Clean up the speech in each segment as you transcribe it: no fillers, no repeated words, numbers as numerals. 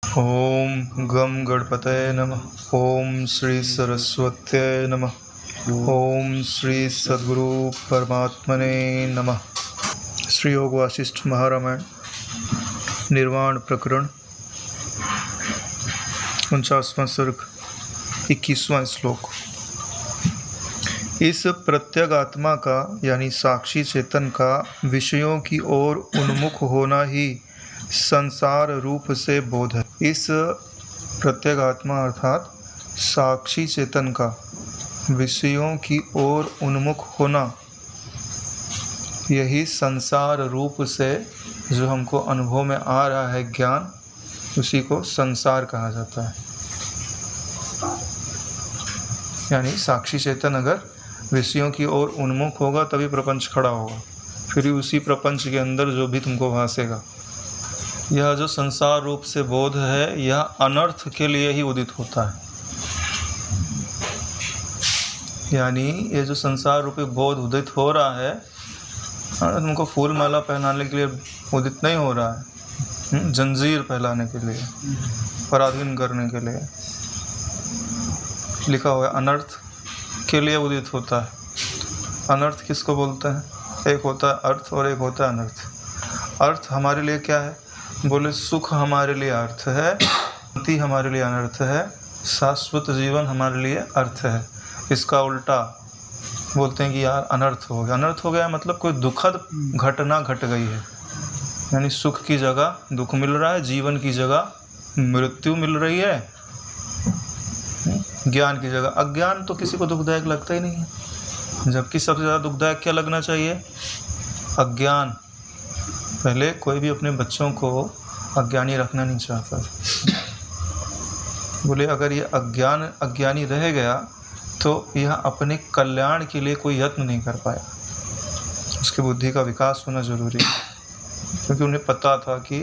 ओम गम गणपतये नमः। ओम श्री सरस्वत्यै नमः। ओम श्री सद्गुरु परमात्मने नमः। श्री योग वासिष्ठ महारामायण निर्वाण प्रकरण 49वां सर्ग 21वां श्लोक। इस प्रत्यगात्मा का यानी साक्षी चेतन का विषयों की ओर उन्मुख होना ही संसार रूप से बोध है। इस प्रत्यगात्मा अर्थात साक्षी चेतन का विषयों की ओर उन्मुख होना, यही संसार रूप से जो हमको अनुभव में आ रहा है ज्ञान, उसी को संसार कहा जाता है। यानी साक्षी चेतन अगर विषयों की ओर उन्मुख होगा तभी प्रपंच खड़ा होगा, फिर उसी प्रपंच के अंदर जो भी तुमको भासेगा। यह जो संसार रूप से बोध है, यह अनर्थ के लिए ही उदित होता है। यानी ये जो संसार रूपी बोध उदित हो रहा है, तुमको फूल माला पहनाने के लिए उदित नहीं हो रहा है, जंजीर पहनाने के लिए, पराधीन करने के लिए लिखा हुआ है। अनर्थ के लिए उदित होता है। अनर्थ किसको बोलते हैं? एक होता है अर्थ और एक होता है अनर्थ। अर्थ हमारे लिए क्या है? बोले सुख हमारे लिए अर्थ है, शांति हमारे लिए अनर्थ है, शाश्वत जीवन हमारे लिए अर्थ है। इसका उल्टा बोलते हैं कि यार अनर्थ हो गया। अनर्थ हो गया मतलब कोई दुखद घटना घट गई है, यानी सुख की जगह दुख मिल रहा है, जीवन की जगह मृत्यु मिल रही है, ज्ञान की जगह अज्ञान। तो किसी को दुखदायक लगता ही नहीं है, जबकि सबसे ज़्यादा दुखदायक क्या लगना चाहिए? अज्ञान। पहले कोई भी अपने बच्चों को अज्ञानी रखना नहीं चाहता। बोले अगर ये अज्ञानी रह गया तो यह अपने कल्याण के लिए कोई यत्न नहीं कर पाया। उसकी बुद्धि का विकास होना जरूरी है, क्योंकि उन्हें पता था कि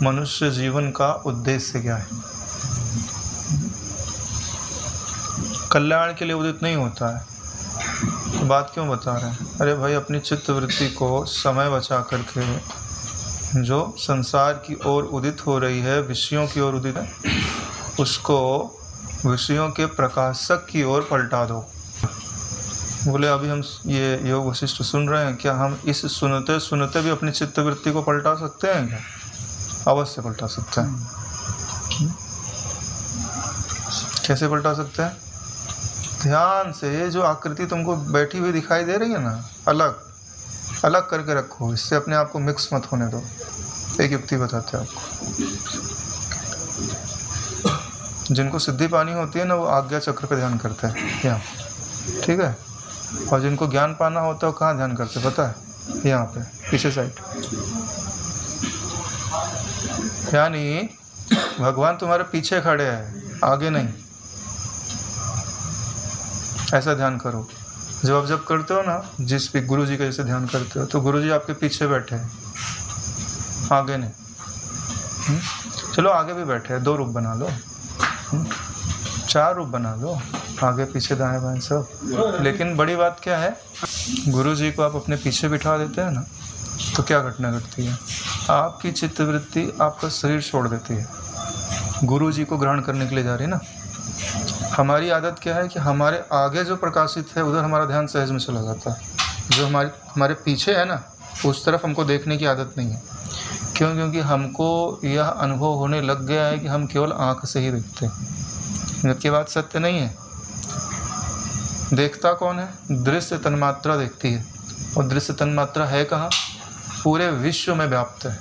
मनुष्य जीवन का उद्देश्य क्या है। कल्याण के लिए उदित नहीं होता है। तो बात क्यों बता रहे हैं? अरे भाई, अपनी चित्त वृत्ति को समय बचा करके जो संसार की ओर उदित हो रही है, विषयों की ओर उदित है, उसको विषयों के प्रकाशक की ओर पलटा दो। बोले अभी हम ये योग वशिष्ठ सुन रहे हैं, क्या हम इस सुनते सुनते भी अपनी चित्त वृत्ति को पलटा सकते हैं क्या? अवश्य पलटा सकते हैं। कैसे पलटा सकते हैं? ध्यान से ये जो आकृति तुमको बैठी हुई दिखाई दे रही है ना, अलग अलग करके रखो, इससे अपने आप को मिक्स मत होने दो। एक युक्ति बताते हैं आपको। जिनको सिद्धि पानी होती है ना, वो आज्ञा चक्र पे ध्यान करते हैं यहाँ, ठीक है। और जिनको ज्ञान पाना होता है वो कहाँ ध्यान करते पता है? यहाँ पे पीछे साइड। यानी भगवान तुम्हारे पीछे खड़े हैं, आगे नहीं। ऐसा ध्यान करो। जब करते हो ना, जिस भी गुरु जी का जैसे ध्यान करते हो, तो गुरु जी आपके पीछे बैठे हैं, आगे नहीं। चलो आगे भी बैठे हैं, 2 रूप बना लो, 4 रूप बना लो, आगे पीछे दाएं बाएं सब। लेकिन बड़ी बात क्या है, गुरु जी को आप अपने पीछे बिठा देते हैं ना, तो क्या घटना घटती है? आपकी चित्तवृत्ति आपका शरीर छोड़ देती है, गुरु जी को ग्रहण करने के लिए जा रही है ना। हमारी आदत क्या है कि हमारे आगे जो प्रकाशित है उधर हमारा ध्यान सहज में चला जाता है। जो हमारे पीछे है ना, उस तरफ हमको देखने की आदत नहीं है। क्यों? क्योंकि हमको यह अनुभव होने लग गया है कि हम केवल आँख से ही देखते हैं, जबकि बात सत्य नहीं है। देखता कौन है? दृश्य तन्मात्रा देखती है, और दृश्य तन्मात्रा है कहाँ? पूरे विश्व में व्याप्त है,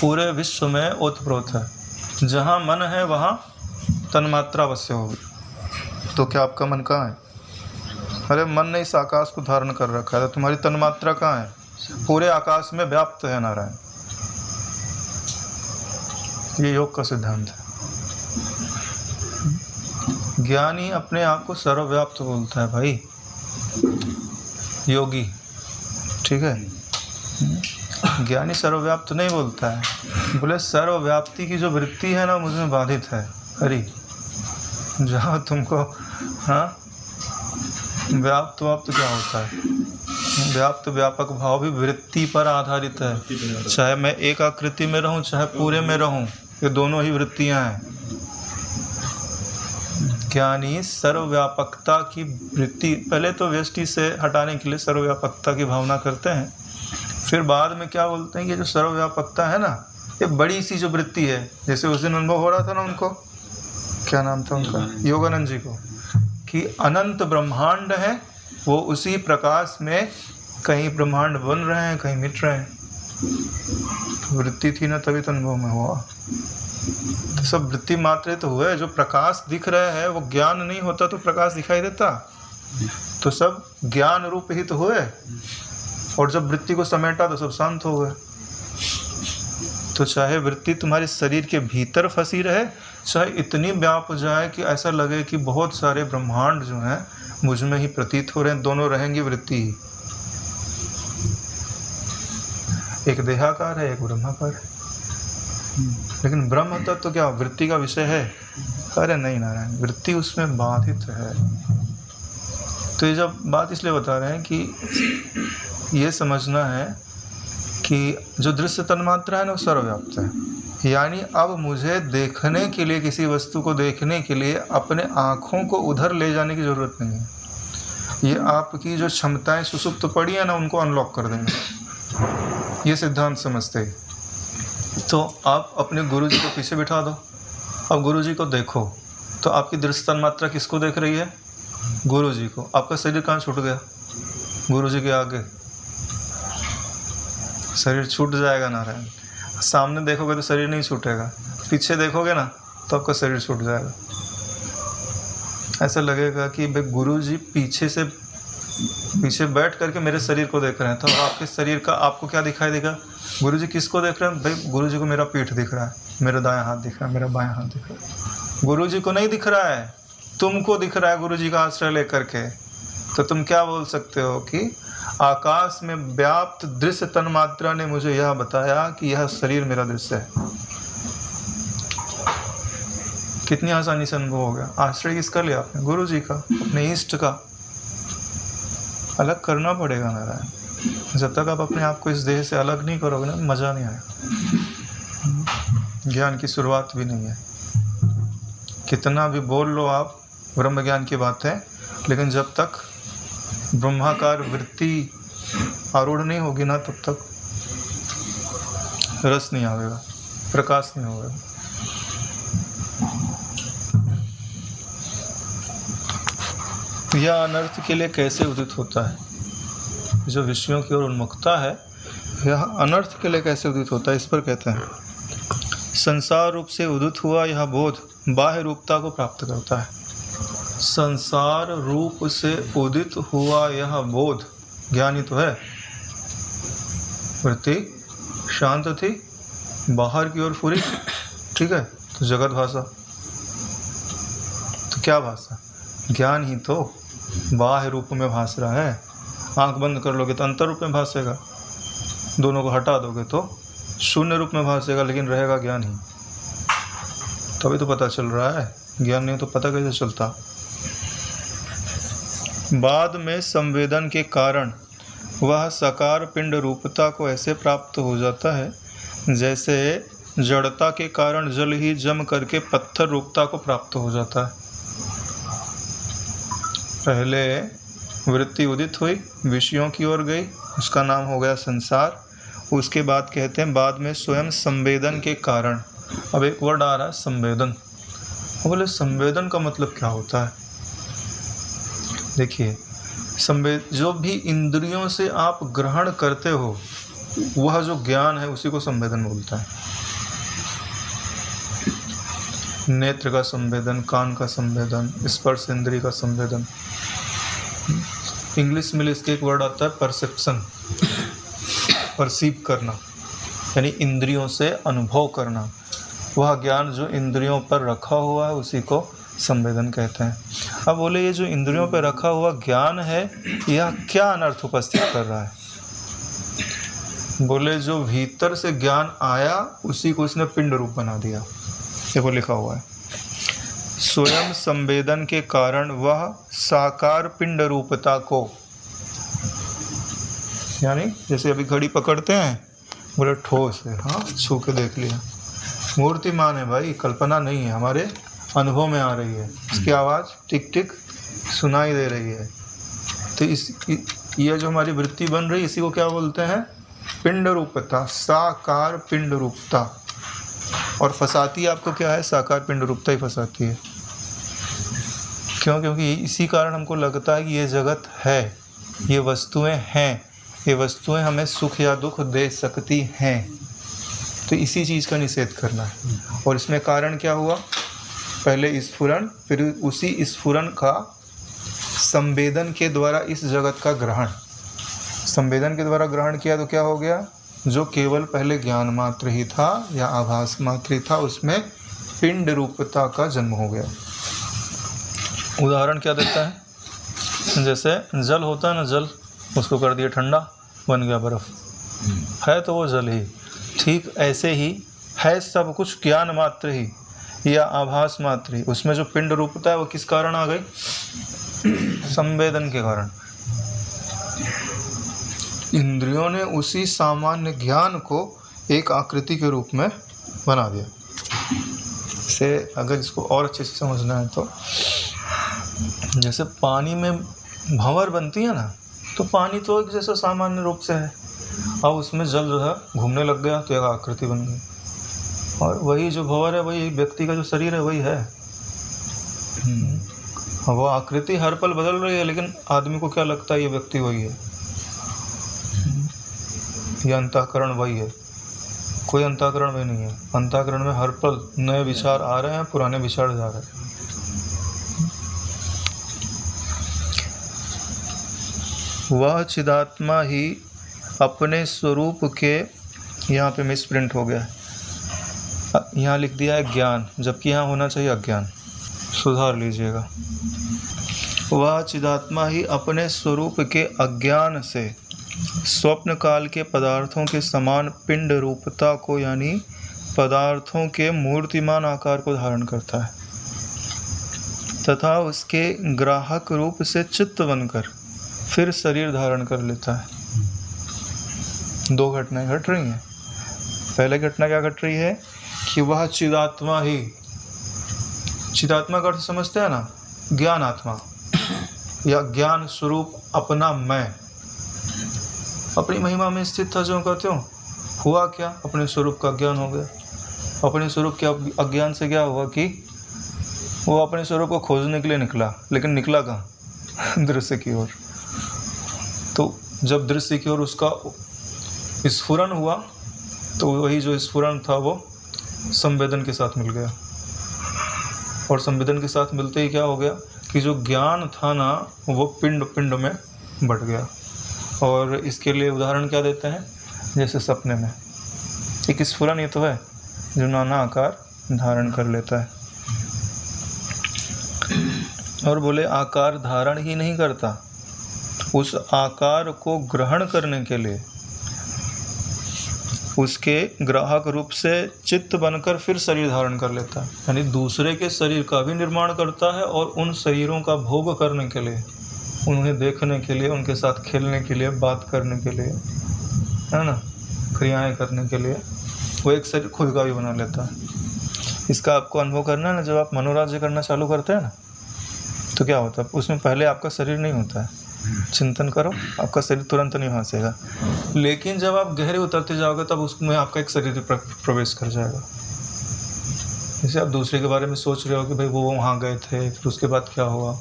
पूरे विश्व में ओतप्रोत है। जहाँ मन है वहाँ तन्मात्रा अवश्य होगी। तो क्या आपका मन कहाँ है? अरे मन ने इस आकाश को धारण कर रखा है, तो तुम्हारी तन्मात्रा कहाँ है? पूरे आकाश में व्याप्त है नारायण। ये योग का सिद्धांत है। ज्ञानी अपने आप को सर्वव्याप्त बोलता है भाई, योगी, ठीक है। ज्ञानी सर्वव्याप्त नहीं बोलता है। बोले सर्वव्याप्ति की जो वृत्ति है ना, मुझमें बाधित है। अरे जहाँ तुमको, हाँ, व्याप्त क्या होता है? व्याप्त व्यापक भाव भी वृत्ति पर आधारित है। चाहे मैं एक आकृति में रहूं चाहे पूरे में रहूं, ये दोनों ही वृत्तियां हैं। ज्ञानी सर्वव्यापकता की वृत्ति, पहले तो व्यष्टि से हटाने के लिए सर्वव्यापकता की भावना करते हैं, फिर बाद में क्या बोलते हैं कि जो सर्वव्यापकता है ना, ये बड़ी सी जो वृत्ति है, जैसे उस दिन अनुभव हो रहा था ना उनको, क्या नाम था उनका, योगानंद जी को, कि अनंत ब्रह्मांड है, वो उसी प्रकाश में कहीं ब्रह्मांड बन रहे हैं कहीं मिट रहे हैं। वृत्ति थी ना तभी तो अनुभव में हुआ। तो सब वृत्ति मात्र तो हुए, जो प्रकाश दिख रहे हैं वो ज्ञान नहीं होता तो प्रकाश दिखाई देता, तो सब ज्ञान रूप ही तो हुए, और जब वृत्ति को समेटा तो सब शांत हो गए। तो चाहे वृत्ति तुम्हारे शरीर के भीतर फंसी रहे, चाहे इतनी व्याप जाए कि ऐसा लगे कि बहुत सारे ब्रह्मांड जो हैं मुझ में ही प्रतीत हो रहे हैं, दोनों रहेंगी वृत्ति ही। एक देहाकार है, एक ब्रह्माकार है। लेकिन ब्रह्म तत्व तो क्या वृत्ति का विषय है? अरे नहीं नारायण, वृत्ति उसमें बाधित है। तो ये जब बात इसलिए बता रहे हैं कि ये समझना है कि जो दृश्य तन्मात्रा है ना वो सर्वव्याप्त है। यानी अब मुझे देखने के लिए, किसी वस्तु को देखने के लिए अपने आँखों को उधर ले जाने की ज़रूरत नहीं है। ये आपकी जो क्षमताएं सुसुप्त पड़ी है ना, उनको अनलॉक कर देंगे। ये सिद्धांत समझते हैं। तो आप अपने गुरु जी को पीछे बिठा दो, अब गुरु जी को देखो, तो आपकी दृश्य तन्मात्रा किसको देख रही है? गुरु जी को। आपका शरीर कहाँ छूट गया? गुरु जी के आगे। शरीर छूट जाएगा नारायण। सामने देखोगे तो शरीर नहीं छूटेगा, पीछे देखोगे ना तो आपका शरीर छूट जाएगा। ऐसा लगेगा कि भाई गुरु जी पीछे बैठ करके मेरे शरीर को देख रहे हैं, तो आपके शरीर का आपको क्या दिखाई देगा? गुरु जी किसको देख रहे हैं? भाई गुरु जी को मेरा पीठ दिख रहा है, मेरा दायां हाथ दिख रहा है, मेरा बायां हाथ दिख रहा है। गुरु जी को नहीं दिख रहा है, तुमको दिख रहा है गुरु जी का आश्रय लेकर के। तो तुम क्या बोल सकते हो कि आकाश में व्याप्त दृश्य तन्मात्रा ने मुझे यह बताया कि यह शरीर मेरा दृश्य है। कितनी आसानी से अनुभव हो गया। आश्रय किसका लिया आपने? गुरु जी का, अपने इष्ट का। अलग करना पड़ेगा नारायण। जब तक आप अपने आप को इस देह से अलग नहीं करोगे ना, मज़ा नहीं आएगा। ज्ञान की शुरुआत भी नहीं है। कितना भी बोल लो आप ब्रह्म ज्ञान की बात है, लेकिन जब तक ब्रह्माकार वृत्ति आरूढ़ नहीं होगी ना, तब तक रस नहीं आएगा, प्रकाश नहीं होगा। यह अनर्थ के लिए कैसे उदित होता है? जो विषयों की ओर उन्मुखता है, यह अनर्थ के लिए कैसे उदित होता है, इस पर कहते हैं संसार रूप से उदित हुआ यह बोध बाह्य रूपता को प्राप्त करता है। संसार रूप से उदित हुआ यह बोध, ज्ञानी तो है, वृत्ति शांत थी, बाहर की ओर पूरी, ठीक है, तो जगत भाषा। तो क्या भाषा? ज्ञान ही तो बाह्य रूप में भास रहा है। आंख बंद कर लोगे तो अंतर रूप में भासेगा, दोनों को हटा दोगे तो शून्य रूप में भासेगा, लेकिन रहेगा ज्ञान ही। तभी तो पता चल रहा है, ज्ञान नहीं तो पता कैसे चलता। बाद में संवेदन के कारण वह साकार पिंड रूपता को ऐसे प्राप्त हो जाता है जैसे जड़ता के कारण जल ही जम करके पत्थर रूपता को प्राप्त हो जाता है। पहले वृत्ति उदित हुई, विषयों की ओर गई, उसका नाम हो गया संसार। उसके बाद कहते हैं बाद में स्वयं संवेदन के कारण। अब एक वर्ड आ रहा है संवेदन। बोले संवेदन का मतलब क्या होता है? देखिए, जो भी इंद्रियों से आप ग्रहण करते हो वह जो ज्ञान है उसी को संवेदन बोलता है। नेत्र का संवेदन, कान का संवेदन, स्पर्श इंद्रिय का संवेदन। इंग्लिश में इसके एक वर्ड आता है परसेप्शन, परसीव करना, यानी इंद्रियों से अनुभव करना। वह ज्ञान जो इंद्रियों पर रखा हुआ है उसी को संवेदन कहते हैं। अब बोले ये जो इंद्रियों पर रखा हुआ ज्ञान है यह क्या अनर्थ उपस्थित कर रहा है? बोले जो भीतर से ज्ञान आया उसी को इसने पिंड रूप बना दिया। देखो लिखा हुआ है स्वयं संवेदन के कारण वह साकार पिंड रूपता को, यानी जैसे अभी घड़ी पकड़ते हैं, बोले ठोस है, हाँ छू के देख लिया, मूर्तिमान है भाई, कल्पना नहीं है, हमारे अनुभव में आ रही है, इसकी आवाज़ टिक टिक सुनाई दे रही है। तो ये जो हमारी वृत्ति बन रही है, इसी को क्या बोलते हैं? पिंड रूपता, साकार पिंड रूपता। और फंसाती आपको क्या है? साकार पिंड रूपता ही फंसाती है। क्यों? क्योंकि इसी कारण हमको लगता है कि ये जगत है, ये वस्तुएं हैं, ये वस्तुएं हमें सुख या दुख दे सकती हैं। तो इसी चीज़ का निषेध करना है। और इसमें कारण क्या हुआ? पहले स्फुरन, फिर उसी स्फुरन का संवेदन के द्वारा इस जगत का ग्रहण, संवेदन के द्वारा ग्रहण किया तो क्या हो गया? जो केवल पहले ज्ञान मात्र ही था या आभास मात्र ही था, उसमें पिंड रूपता का जन्म हो गया। उदाहरण क्या देता है? जैसे जल होता है ना, जल, उसको कर दिया ठंडा, बन गया बर्फ़, है तो वो जल ही। ठीक ऐसे ही है सब कुछ ज्ञान मात्र ही या आभास मात्र ही, उसमें जो पिंड रूपता है वो किस कारण आ गई? संवेदन के कारण। इंद्रियों ने उसी सामान्य ज्ञान को एक आकृति के रूप में बना दिया। से अगर इसको और अच्छे से समझना है तो जैसे पानी में भंवर बनती है ना, तो पानी तो एक जैसा सामान्य रूप से है, अब उसमें जल जो है घूमने लग गया तो एक आकृति बन गई, और वही जो भंवर है वही व्यक्ति का जो शरीर है वही है। वो आकृति हर पल बदल रही है, लेकिन आदमी को क्या लगता है ये व्यक्ति वही है, ये अंतःकरण वही है। कोई अंतःकरण में नहीं है, अंतःकरण में हर पल नए विचार आ रहे हैं, पुराने विचार जा रहे हैं। वह चिदात्मा ही अपने स्वरूप के, यहाँ पे मिसप्रिंट हो गया, यहाँ लिख दिया है ज्ञान, जबकि यहाँ होना चाहिए अज्ञान, सुधार लीजिएगा। वह चिदात्मा ही अपने स्वरूप के अज्ञान से स्वप्न काल के पदार्थों के समान पिंड रूपता को, यानी पदार्थों के मूर्तिमान आकार को धारण करता है तथा उसके ग्राहक रूप से चित्त बनकर फिर शरीर धारण कर लेता है। दो घटनाएं घट रही हैं। पहले घटना क्या घट रही है कि वह चिदात्मा ही, चिदात्मा का अर्थ समझते हैं ना, ज्ञान आत्मा या ज्ञान स्वरूप अपना मैं, अपनी महिमा में स्थित था जो कहते हो। हुआ क्या? अपने स्वरूप का ज्ञान हो गया। अपने स्वरूप के अज्ञान से क्या हुआ कि वो अपने स्वरूप को खोजने के लिए निकला, लेकिन निकला कहाँ? दृश्य की ओर। तो जब दृश्य की ओर उसका स्फुरन हुआ, तो वही जो स्फुरन था वो संवेदन के साथ मिल गया, और संवेदन के साथ मिलते ही क्या हो गया कि जो ज्ञान था ना, वो पिंड पिंड में बट गया। और इसके लिए उदाहरण क्या देते हैं? जैसे सपने में एक स्फुरन ही तो है जो नाना आकार धारण कर लेता है। और बोले आकार धारण ही नहीं करता, उस आकार को ग्रहण करने के लिए उसके ग्राहक रूप से चित्त बनकर फिर शरीर धारण कर लेता है, यानी दूसरे के शरीर का भी निर्माण करता है, और उन शरीरों का भोग करने के लिए, उन्हें देखने के लिए, उनके साथ खेलने के लिए, बात करने के लिए, है ना, क्रियाएं करने के लिए वो एक शरीर खुद का भी बना लेता है। इसका आपको अनुभव करना है ना, जब आप मनोराज्य करना चालू करते हैं ना, तो क्या होता है? उसमें पहले आपका शरीर नहीं होता है, चिंतन करो, आपका शरीर तुरंत नहीं हंसेगा, लेकिन जब आप गहरे उतरते जाओगे तब उसमें आपका एक शरीर प्रवेश कर जाएगा। जैसे आप दूसरे के बारे में सोच रहे हो कि भाई वो वहाँ गए थे, फिर उसके बाद क्या हुआ,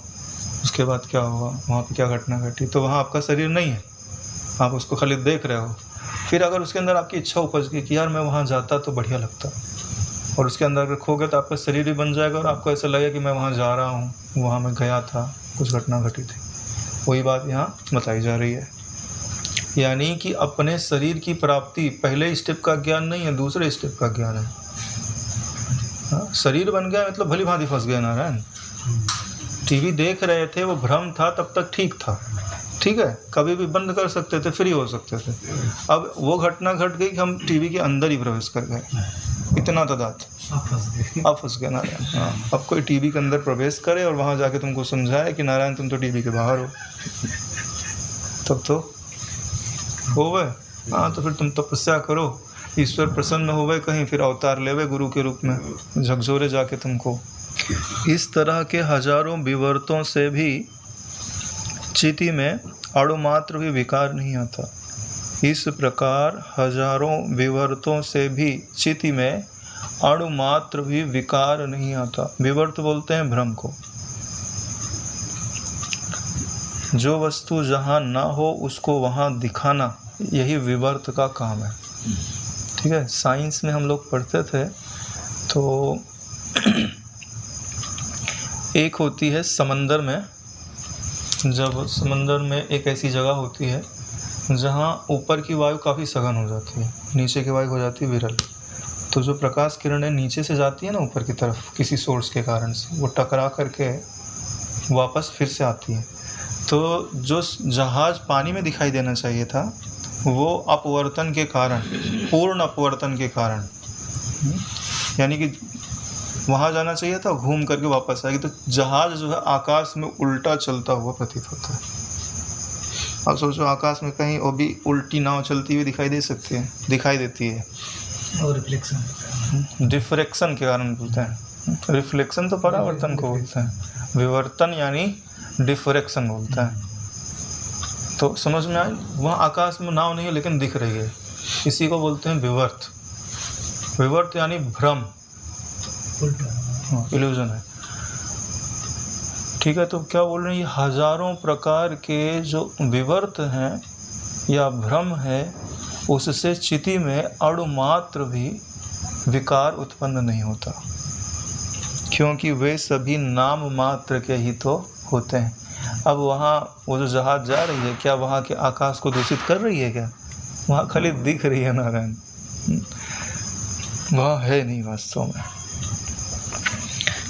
उसके बाद क्या हुआ, वहाँ पे क्या घटना घटी, तो वहाँ आपका शरीर नहीं है, आप उसको खाली देख रहे हो। फिर अगर उसके अंदर आपकी इच्छा उपज गई कि यार मैं वहाँ जाता तो बढ़िया लगता, और उसके अंदर अगर खो गए तो आपका शरीर भी बन जाएगा, और आपको ऐसा लगेगा कि मैं वहाँ जा रहा हूँ, वहाँ मैं गया था, कुछ घटना घटी थी। वही बात यहाँ बताई जा रही है, यानी कि अपने शरीर की प्राप्ति पहले स्टेप का ज्ञान नहीं है, दूसरे स्टेप का ज्ञान है। शरीर बन गया मतलब भली भांति फंस गए नारायण। टीवी देख रहे थे, वो भ्रम था, तब तक ठीक था, ठीक है, कभी भी बंद कर सकते थे, फ्री हो सकते थे। अब वो घटना घट गई कि हम टीवी के अंदर ही प्रवेश कर गए, इतना तादाद, अब फंस गए नारायण। हाँ, अब कोई टीवी के अंदर प्रवेश करे और वहाँ जाके तुमको समझाए कि नारायण तुम तो टीवी के बाहर हो, तब तो होवे, हाँ तो फिर तुम तपस्या करो, ईश्वर प्रसन्न होवे कहीं, फिर अवतार लेवे गुरु के रूप में, झकझोरे जाके तुमको। इस तरह के हजारों विवर्तों से भी चिति में अणुमात्र भी विकार नहीं आता। इस प्रकार हजारों विवर्तों से भी चिति में अणुमात्र भी विकार नहीं आता। विवर्त बोलते हैं भ्रम को। जो वस्तु जहाँ ना हो उसको वहाँ दिखाना, यही विवर्त का काम है। ठीक है, साइंस में हम लोग पढ़ते थे तो एक होती है समंदर में, जब समंदर में एक ऐसी जगह होती है जहाँ ऊपर की वायु काफ़ी सघन हो जाती है, नीचे की वायु हो जाती है विरल। तो जो प्रकाश किरणें नीचे से जाती है ना ऊपर की तरफ किसी सोर्स के कारण से, वो टकरा करके वापस फिर से आती है। तो जो जहाज़ पानी में दिखाई देना चाहिए था वो अपवर्तन के कारण, पूर्ण अपवर्तन के कारण, यानी कि वहाँ जाना चाहिए था, घूम करके वापस आएगी, तो जहाज़ जो है आकाश में उल्टा चलता हुआ प्रतीत होता है। अब सोचो आकाश में कहीं वो भी उल्टी नाव चलती हुई दिखाई देती है। और रिफ्लेक्शन, डिफ्रेक्शन के कारण बोलते हैं। रिफ्लेक्शन तो परावर्तन को बोलते हैं, विवर्तन यानी डिफ्रेक्शन बोलता है। तो समझ में आए, वहाँ आकाश में नाव नहीं है लेकिन दिख रही है, इसी को बोलते हैं विवर्त। विवर्त यानी भ्रम, इल्यूजन है। ठीक है, तो क्या बोल रहे हैं, ये हजारों प्रकार के जो विवर्त हैं या भ्रम है, उससे चिति में अणुमात्र भी विकार उत्पन्न नहीं होता, क्योंकि वे सभी नाम मात्र के ही तो होते हैं। अब वहाँ वो जो जहाज जा रही है, क्या वहाँ के आकाश को दूषित कर रही है क्या? वहाँ खाली दिख रही है नारायण, वहाँ है नहीं वास्तव में।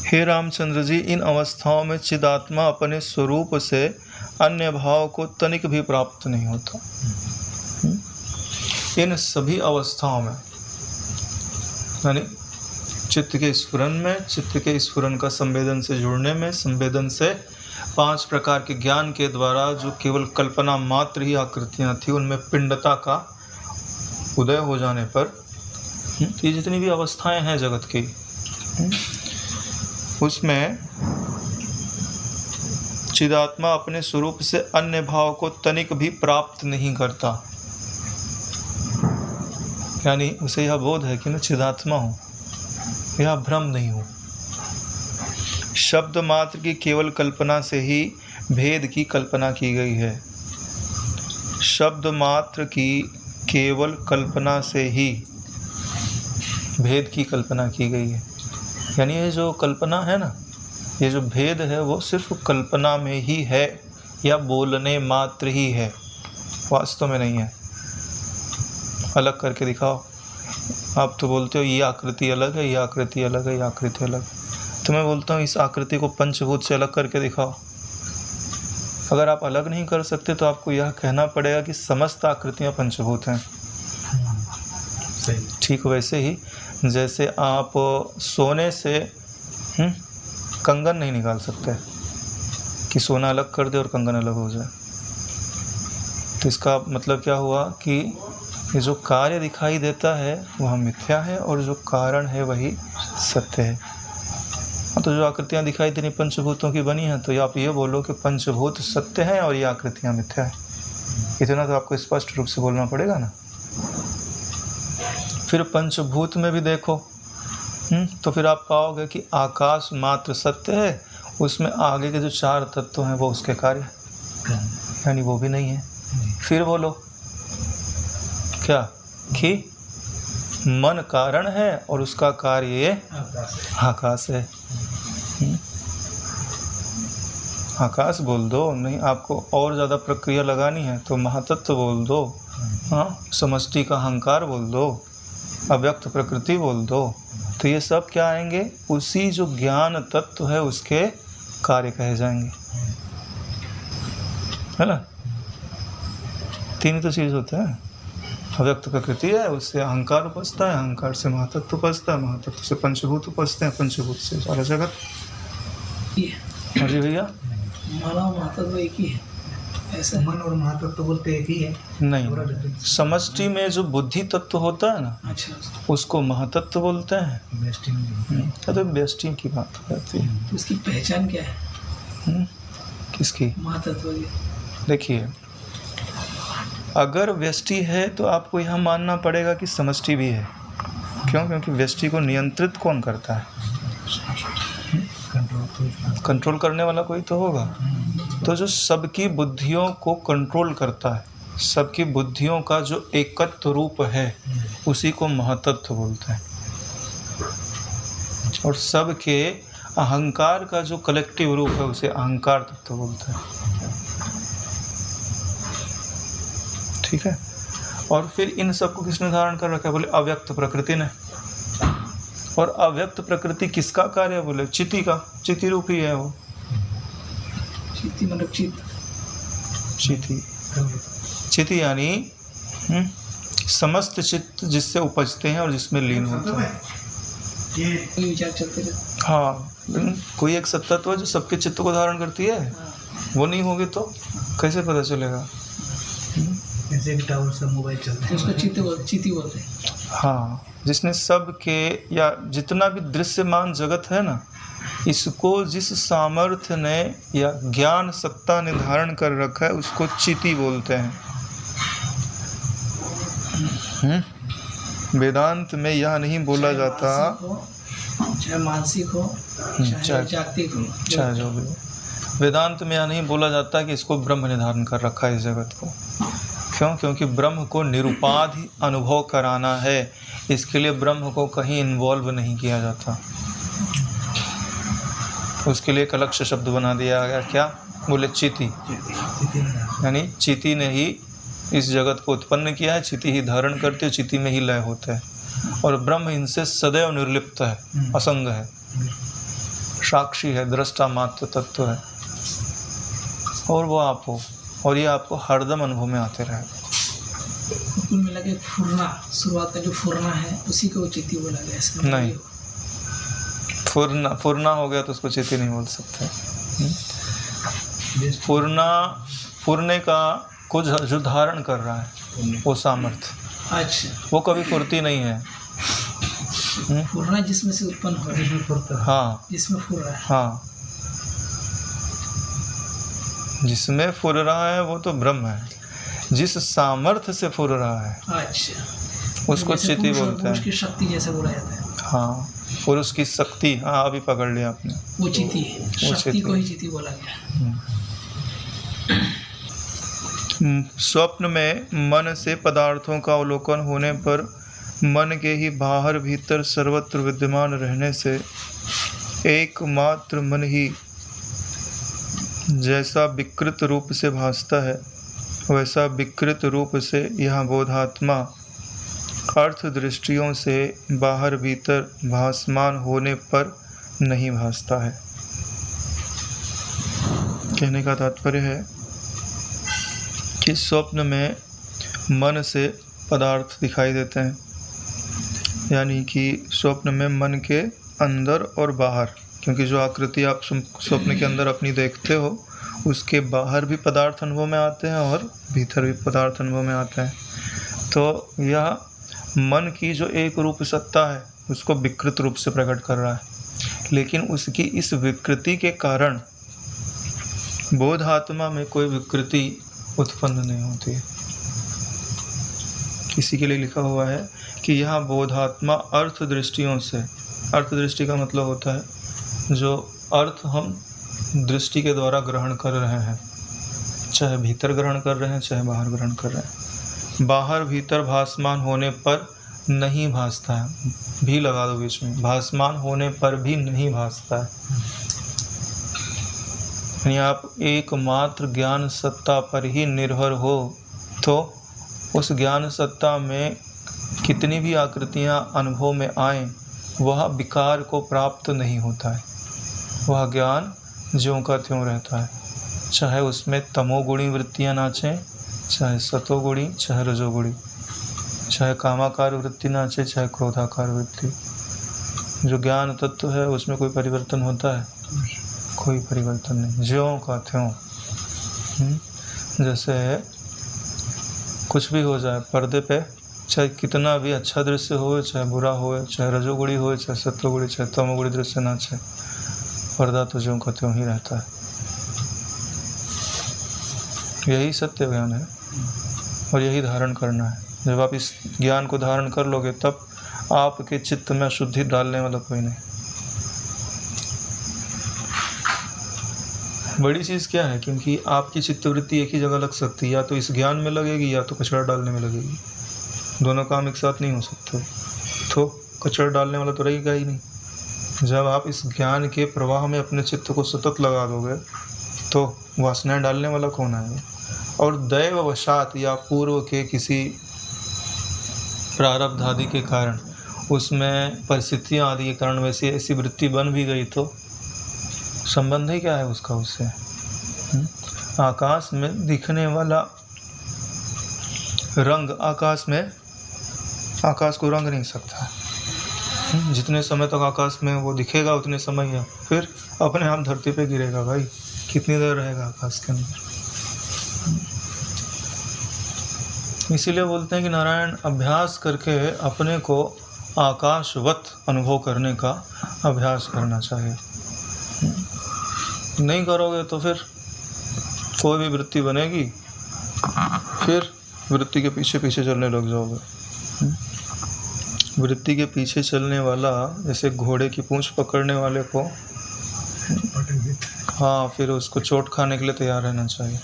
हे रामचंद्र जी, इन अवस्थाओं में चिदात्मा अपने स्वरूप से अन्य भाव को तनिक भी प्राप्त नहीं होता। इन सभी अवस्थाओं में, यानी चित्त के स्फुरन में, चित्त के स्फुरन का संवेदन से जुड़ने में, संवेदन से 5 प्रकार के ज्ञान के द्वारा जो केवल कल्पना मात्र ही आकृतियाँ थी, उनमें पिंडता का उदय हो जाने पर ये जितनी भी अवस्थाएं हैं जगत की, उसमें चिदात्मा अपने स्वरूप से अन्य भाव को तनिक भी प्राप्त नहीं करता। यानी उसे यह बोध है कि मैं चिदात्मा हूँ, यह भ्रम नहीं हूँ। शब्द मात्र की केवल कल्पना से ही भेद की कल्पना की गई है। शब्द मात्र की केवल कल्पना से ही भेद की कल्पना की गई है। यानी ये जो कल्पना है ना, ये जो भेद है, वो सिर्फ कल्पना में ही है या बोलने मात्र ही है, वास्तव में नहीं है। अलग करके दिखाओ। आप तो बोलते हो ये आकृति अलग है, ये आकृति अलग है, ये आकृति अलग है। तो मैं बोलता हूँ इस आकृति को पंचभूत से अलग करके दिखाओ। अगर आप अलग नहीं कर सकते तो आपको यह कहना पड़ेगा कि समस्त आकृतियाँ पंचभूत हैं। ठीक वैसे ही जैसे आप सोने से कंगन नहीं निकाल सकते कि सोना अलग कर दे और कंगन अलग हो जाए। तो इसका मतलब क्या हुआ कि ये जो कार्य दिखाई देता है वह मिथ्या है और जो कारण है वही सत्य है। तो जो आकृतियाँ दिखाई देनी पंचभूतों की बनी हैं, तो आप ये बोलो कि पंचभूत सत्य हैं और ये आकृतियाँ मिथ्या है। इतना तो आपको स्पष्ट रूप से बोलना पड़ेगा ना। फिर पंचभूत में भी देखो, तो फिर आप पाओगे कि आकाश मात्र सत्य है, उसमें आगे के जो 4 तत्व हैं वो उसके कार्य, यानी वो भी नहीं है। फिर बोलो क्या कि मन कारण है और उसका कार्य ये आकाश है। आकाश बोल दो, नहीं आपको और ज़्यादा प्रक्रिया लगानी है तो महातत्व बोल दो, हाँ समष्टि का अहंकार बोल दो, अव्यक्त प्रकृति बोल दो। तो ये सब क्या आएंगे, उसी जो ज्ञान तत्व है उसके कार्य कहे जाएंगे, है ना। 3 तो चीज़ होते हैं। अव्यक्त प्रकृति है, उससे अहंकार उपजता है, अहंकार से महातत्व उपजता है, महातत्व से पंचभूत उपजते हैं, पंचभूत से सारा जगत। हाँ जी भैया, मानव महातत्व एक ही है। ऐसा मन और महातत्व तो बोलते एक ही है। नहीं, थोड़ा difference। समष्टि में जो बुद्धि तत्व होता है ना, अच्छा, उसको महातत्व बोलते हैं। बेस्ट में तो व्यष्टि की बात हो जाती है। तो उसकी पहचान क्या है किसकी? महातत्व की? देखिए, अगर व्यष्टि है तो आपको यह मानना पड़ेगा कि समष्टि भी है। क्यों? क्योंकि व्यष्टि को नियंत्रित कौन करता है? कंट्रोल करने वाला कोई तो होगा। तो जो सबकी बुद्धियों को कंट्रोल करता है, सबकी बुद्धियों का जो एकत्व रूप है, उसी को महातत्व बोलते हैं। और सबके अहंकार का जो कलेक्टिव रूप है, उसे अहंकार तत्व बोलते हैं। ठीक है। और फिर इन सबको किसने धारण कर रखा है? बोले अव्यक्त प्रकृति ने। और अव्यक्त प्रकृति किसका कार्य है? बोले चिति का। चिति रूपी है वो। चित्ती मतलब चित्त। चिति, चिति यानी समस्त चित्त जिससे उपजते हैं और जिसमें लीन होते हैं। ये विचार चलते रहते। हाँ, कोई एक सत्तत्व है जो सबके चित्त को धारण करती है। वो नहीं होगी तो कैसे पता चलेगा? जैसे कि टावर से मोबाइल चलते हैं, उसको चित्ती बोलते हैं। हाँ, जिसने सबके या जितना भी दृश्यमान जगत है ना, इसको जिस सामर्थ्य ने या ज्ञान सत्ता ने धारण कर रखा है, उसको चिति बोलते हैं। वेदांत में यह नहीं बोला जाता, चाहे मानसिक हो, चाहे जागतिक हो, चाहे जो भी हो, वेदांत में यह नहीं बोला जाता कि इसको ब्रह्म ने धारण कर रखा है इस जगत को। क्यों? क्योंकि ब्रह्म को निरुपाधि अनुभव कराना है। इसके लिए ब्रह्म को कहीं इन्वॉल्व नहीं किया जाता। उसके लिए एक अलग शब्द बना दिया गया। क्या? बोले चिति। यानी चिति ने ही इस जगत को उत्पन्न किया है, चिति ही धारण करते, चिति में ही लय होता है। और ब्रह्म इनसे सदैव निर्लिप्त है, असंग है, साक्षी है, दृष्टा मात्र तत्व है। और वो आप हो, और ये आपको हरदम अनुभव में आते रहेगा। कुल मिला के फुरना, शुरुआत का जो फुरना है उसी को चिति बोला गया है। नहीं, फुरना हो गया तो उसको चिति नहीं बोल सकते। फुरने का कुछ जो धारण कर रहा है वो सामर्थ्य। अच्छा, वो कभी फुर्ती नहीं है। फुरना जिसमें से उत्पन्न हो रहा है। हाँ, जिसमें फुर रहा है। हाँ, जिसमें फुर रहा है वो तो ब्रह्म है। जिस सामर्थ्य से फुर रहा है, अच्छा, उसको चिति बोलते हैं। उसकी शक्ति जैसे बोला जाता है। हाँ, पुरुष की शक्ति। हाँ, अभी पकड़ लिया आपने। वो चिति है, शक्ति को ही चिति बोला गया। स्वप्न में मन से पदार्थों का अवलोकन होने पर मन के ही बाहर भीतर सर्वत्र विद्यमान रहने से एकमात्र मन ही जैसा विकृत रूप से भासता है, वैसा विकृत रूप से यह बोधात्मा अर्थ दृष्टियों से बाहर भीतर भासमान होने पर नहीं भासता है। कहने का तात्पर्य है कि स्वप्न में मन से पदार्थ दिखाई देते हैं, यानी कि स्वप्न में मन के अंदर और बाहर, क्योंकि जो आकृति आप स्वप्न के अंदर अपनी देखते हो, उसके बाहर भी पदार्थ अनुभव में आते हैं और भीतर भी पदार्थ अनुभव में आते हैं। तो यह मन की जो एक रूप सत्ता है उसको विकृत रूप से प्रकट कर रहा है, लेकिन उसकी इस विकृति के कारण बोधात्मा में कोई विकृति उत्पन्न नहीं होती है। किसी के लिए लिखा हुआ है कि यह बोधात्मा अर्थ दृष्टियों से, अर्थ दृष्टि का मतलब होता है जो अर्थ हम दृष्टि के द्वारा ग्रहण कर रहे हैं, चाहे भीतर ग्रहण कर रहे हैं चाहे बाहर ग्रहण कर रहे हैं, बाहर भीतर भासमान होने पर नहीं भासता है। भी लगा दो बीच में, भासमान होने पर भी नहीं भासता है। यानी आप एकमात्र ज्ञान सत्ता पर ही निर्भर हो तो उस ज्ञान सत्ता में कितनी भी आकृतियां अनुभव में आएं, वह विकार को प्राप्त नहीं होता है। वह ज्ञान ज्यों का त्यों रहता है, चाहे उसमें तमोगुणी वृत्तियां नाचें, चाहे सतोगुणी, चाहे रजोगुणी, चाहे कामाकार वृत्ति नाचे, चाहे क्रोधाकार वृत्ति। जो ज्ञान तत्व है उसमें कोई परिवर्तन होता है? कोई परिवर्तन नहीं, ज्यों का त्यों। जैसे कुछ भी हो जाए पर्दे पे, चाहे कितना भी अच्छा दृश्य हो, चाहे बुरा हो, चाहे रजोगुणी हो, चाहे सत्वगुणी, चाहे तमोगुणी दृश्य ना चाहे, पर्दा तो ज्यों का त्यों ही रहता है। यही सत्य ज्ञान है और यही धारण करना है। जब आप इस ज्ञान को धारण कर लोगे तब आपके चित्त में अशुद्धि डालने वाला कोई नहीं। बड़ी चीज़ क्या है, क्योंकि आपकी चित्तवृत्ति एक ही जगह लग सकती है, या तो इस ज्ञान में लगेगी या तो कचरा डालने में लगेगी। दोनों काम एक साथ नहीं हो सकते। तो कचरा डालने वाला तो रहेगा ही नहीं। जब आप इस ज्ञान के प्रवाह में अपने चित्त को सतत लगा दोगे तो वासनाएं डालने वाला कौन आएगा। और दैववशात या पूर्व के किसी प्रारब्ध आदि के कारण, उसमें परिस्थितियाँ आदि के कारण वैसी ऐसी वृत्ति बन भी गई तो संबंध ही क्या है उसका उससे। आकाश में दिखने वाला रंग आकाश को रंग नहीं सकता। जितने समय तक आकाश में वो दिखेगा उतने समय है, फिर अपने आप धरती पे गिरेगा। भाई कितनी देर रहेगा आकाश के अंदर। इसीलिए बोलते हैं कि नारायण अभ्यास करके अपने को आकाशवत अनुभव करने का अभ्यास करना चाहिए। नहीं करोगे तो फिर कोई भी वृत्ति बनेगी, फिर वृत्ति के पीछे पीछे चलने लग जाओगे। वृत्ति के पीछे चलने वाला जैसे घोड़े की पूंछ पकड़ने वाले को, हाँ, फिर उसको चोट खाने के लिए तैयार रहना चाहिए।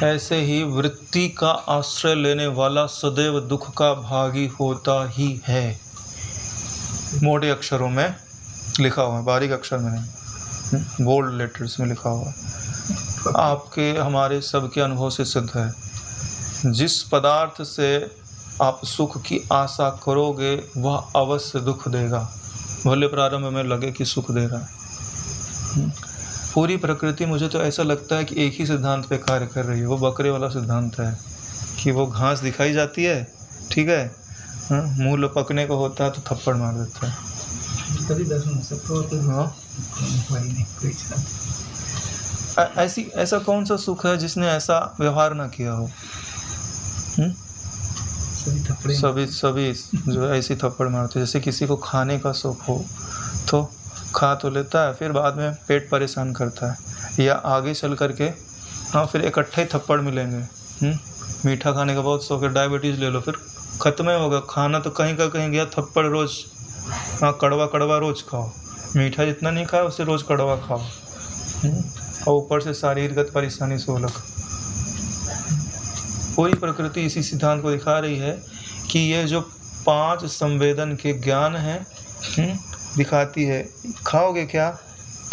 ऐसे ही वृत्ति का आश्रय लेने वाला सदैव दुख का भागी होता ही है। मोटे अक्षरों में लिखा हुआ है, बारीक अक्षर में नहीं, बोल्ड लेटर्स में लिखा हुआ है। आपके हमारे सबके अनुभव से सिद्ध है, जिस पदार्थ से आप सुख की आशा करोगे वह अवश्य दुख देगा, भले प्रारंभ में लगे कि सुख दे रहा है। पूरी प्रकृति, मुझे तो ऐसा लगता है कि एक ही सिद्धांत पे कार्य कर रही है। वो बकरे वाला सिद्धांत है कि वो घास दिखाई जाती है, ठीक है, मुँह लपकने को होता है तो थप्पड़ मार देता है। तभी दर्शन हो सकता है। हाँ, ऐसा कौन सा सुख है जिसने ऐसा व्यवहार ना किया हो। सभी जो है ऐसी थप्पड़ मारते। जैसे किसी को खाने का शौक हो तो खा तो लेता है, फिर बाद में पेट परेशान करता है, या आगे चल करके हाँ फिर इकट्ठे ही थप्पड़ मिलेंगे। मीठा खाने का बहुत शौक है, डायबिटीज़ ले लो, फिर ख़त्म ही होगा। खाना तो कहीं का कहीं गया, थप्पड़ रोज़। हाँ, कड़वा रोज़ खाओ, मीठा जितना नहीं खाओ उससे रोज़ कड़वा खाओ, और ऊपर से शारीरिक परेशानी से अलग। पूरी प्रकृति इसी सिद्धांत को दिखा रही है कि ये जो 5 संवेदन के ज्ञान हैं, दिखाती है। खाओगे क्या,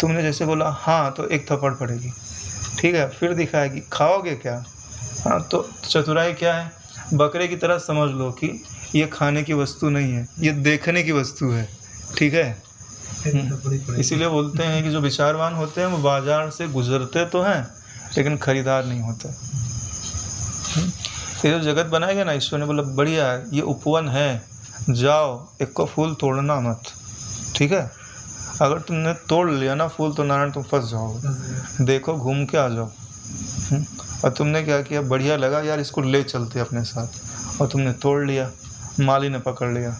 तुमने जैसे बोला हाँ तो एक थप्पड़ पड़ेगी, ठीक है, फिर दिखाएगी खाओगे क्या, हाँ तो चतुराई क्या है, बकरे की तरह समझ लो कि ये खाने की वस्तु नहीं है, ये देखने की वस्तु है, ठीक है। इसीलिए बोलते हैं कि जो विचारवान होते हैं वो बाजार से गुजरते तो हैं लेकिन खरीदार नहीं होते। ये जो जगत बनाया गया ना, ईश्वर ने बोला बढ़िया है, ये उपवन है, जाओ एक को फूल तोड़ना मत, ठीक है। अगर तुमने तोड़ लिया ना फूल तो नारायण तुम फंस जाओगे। देखो घूम के आ जाओ। और तुमने क्या किया, बढ़िया लगा यार इसको ले चलते अपने साथ, और तुमने तोड़ लिया, माली ने पकड़ लिया,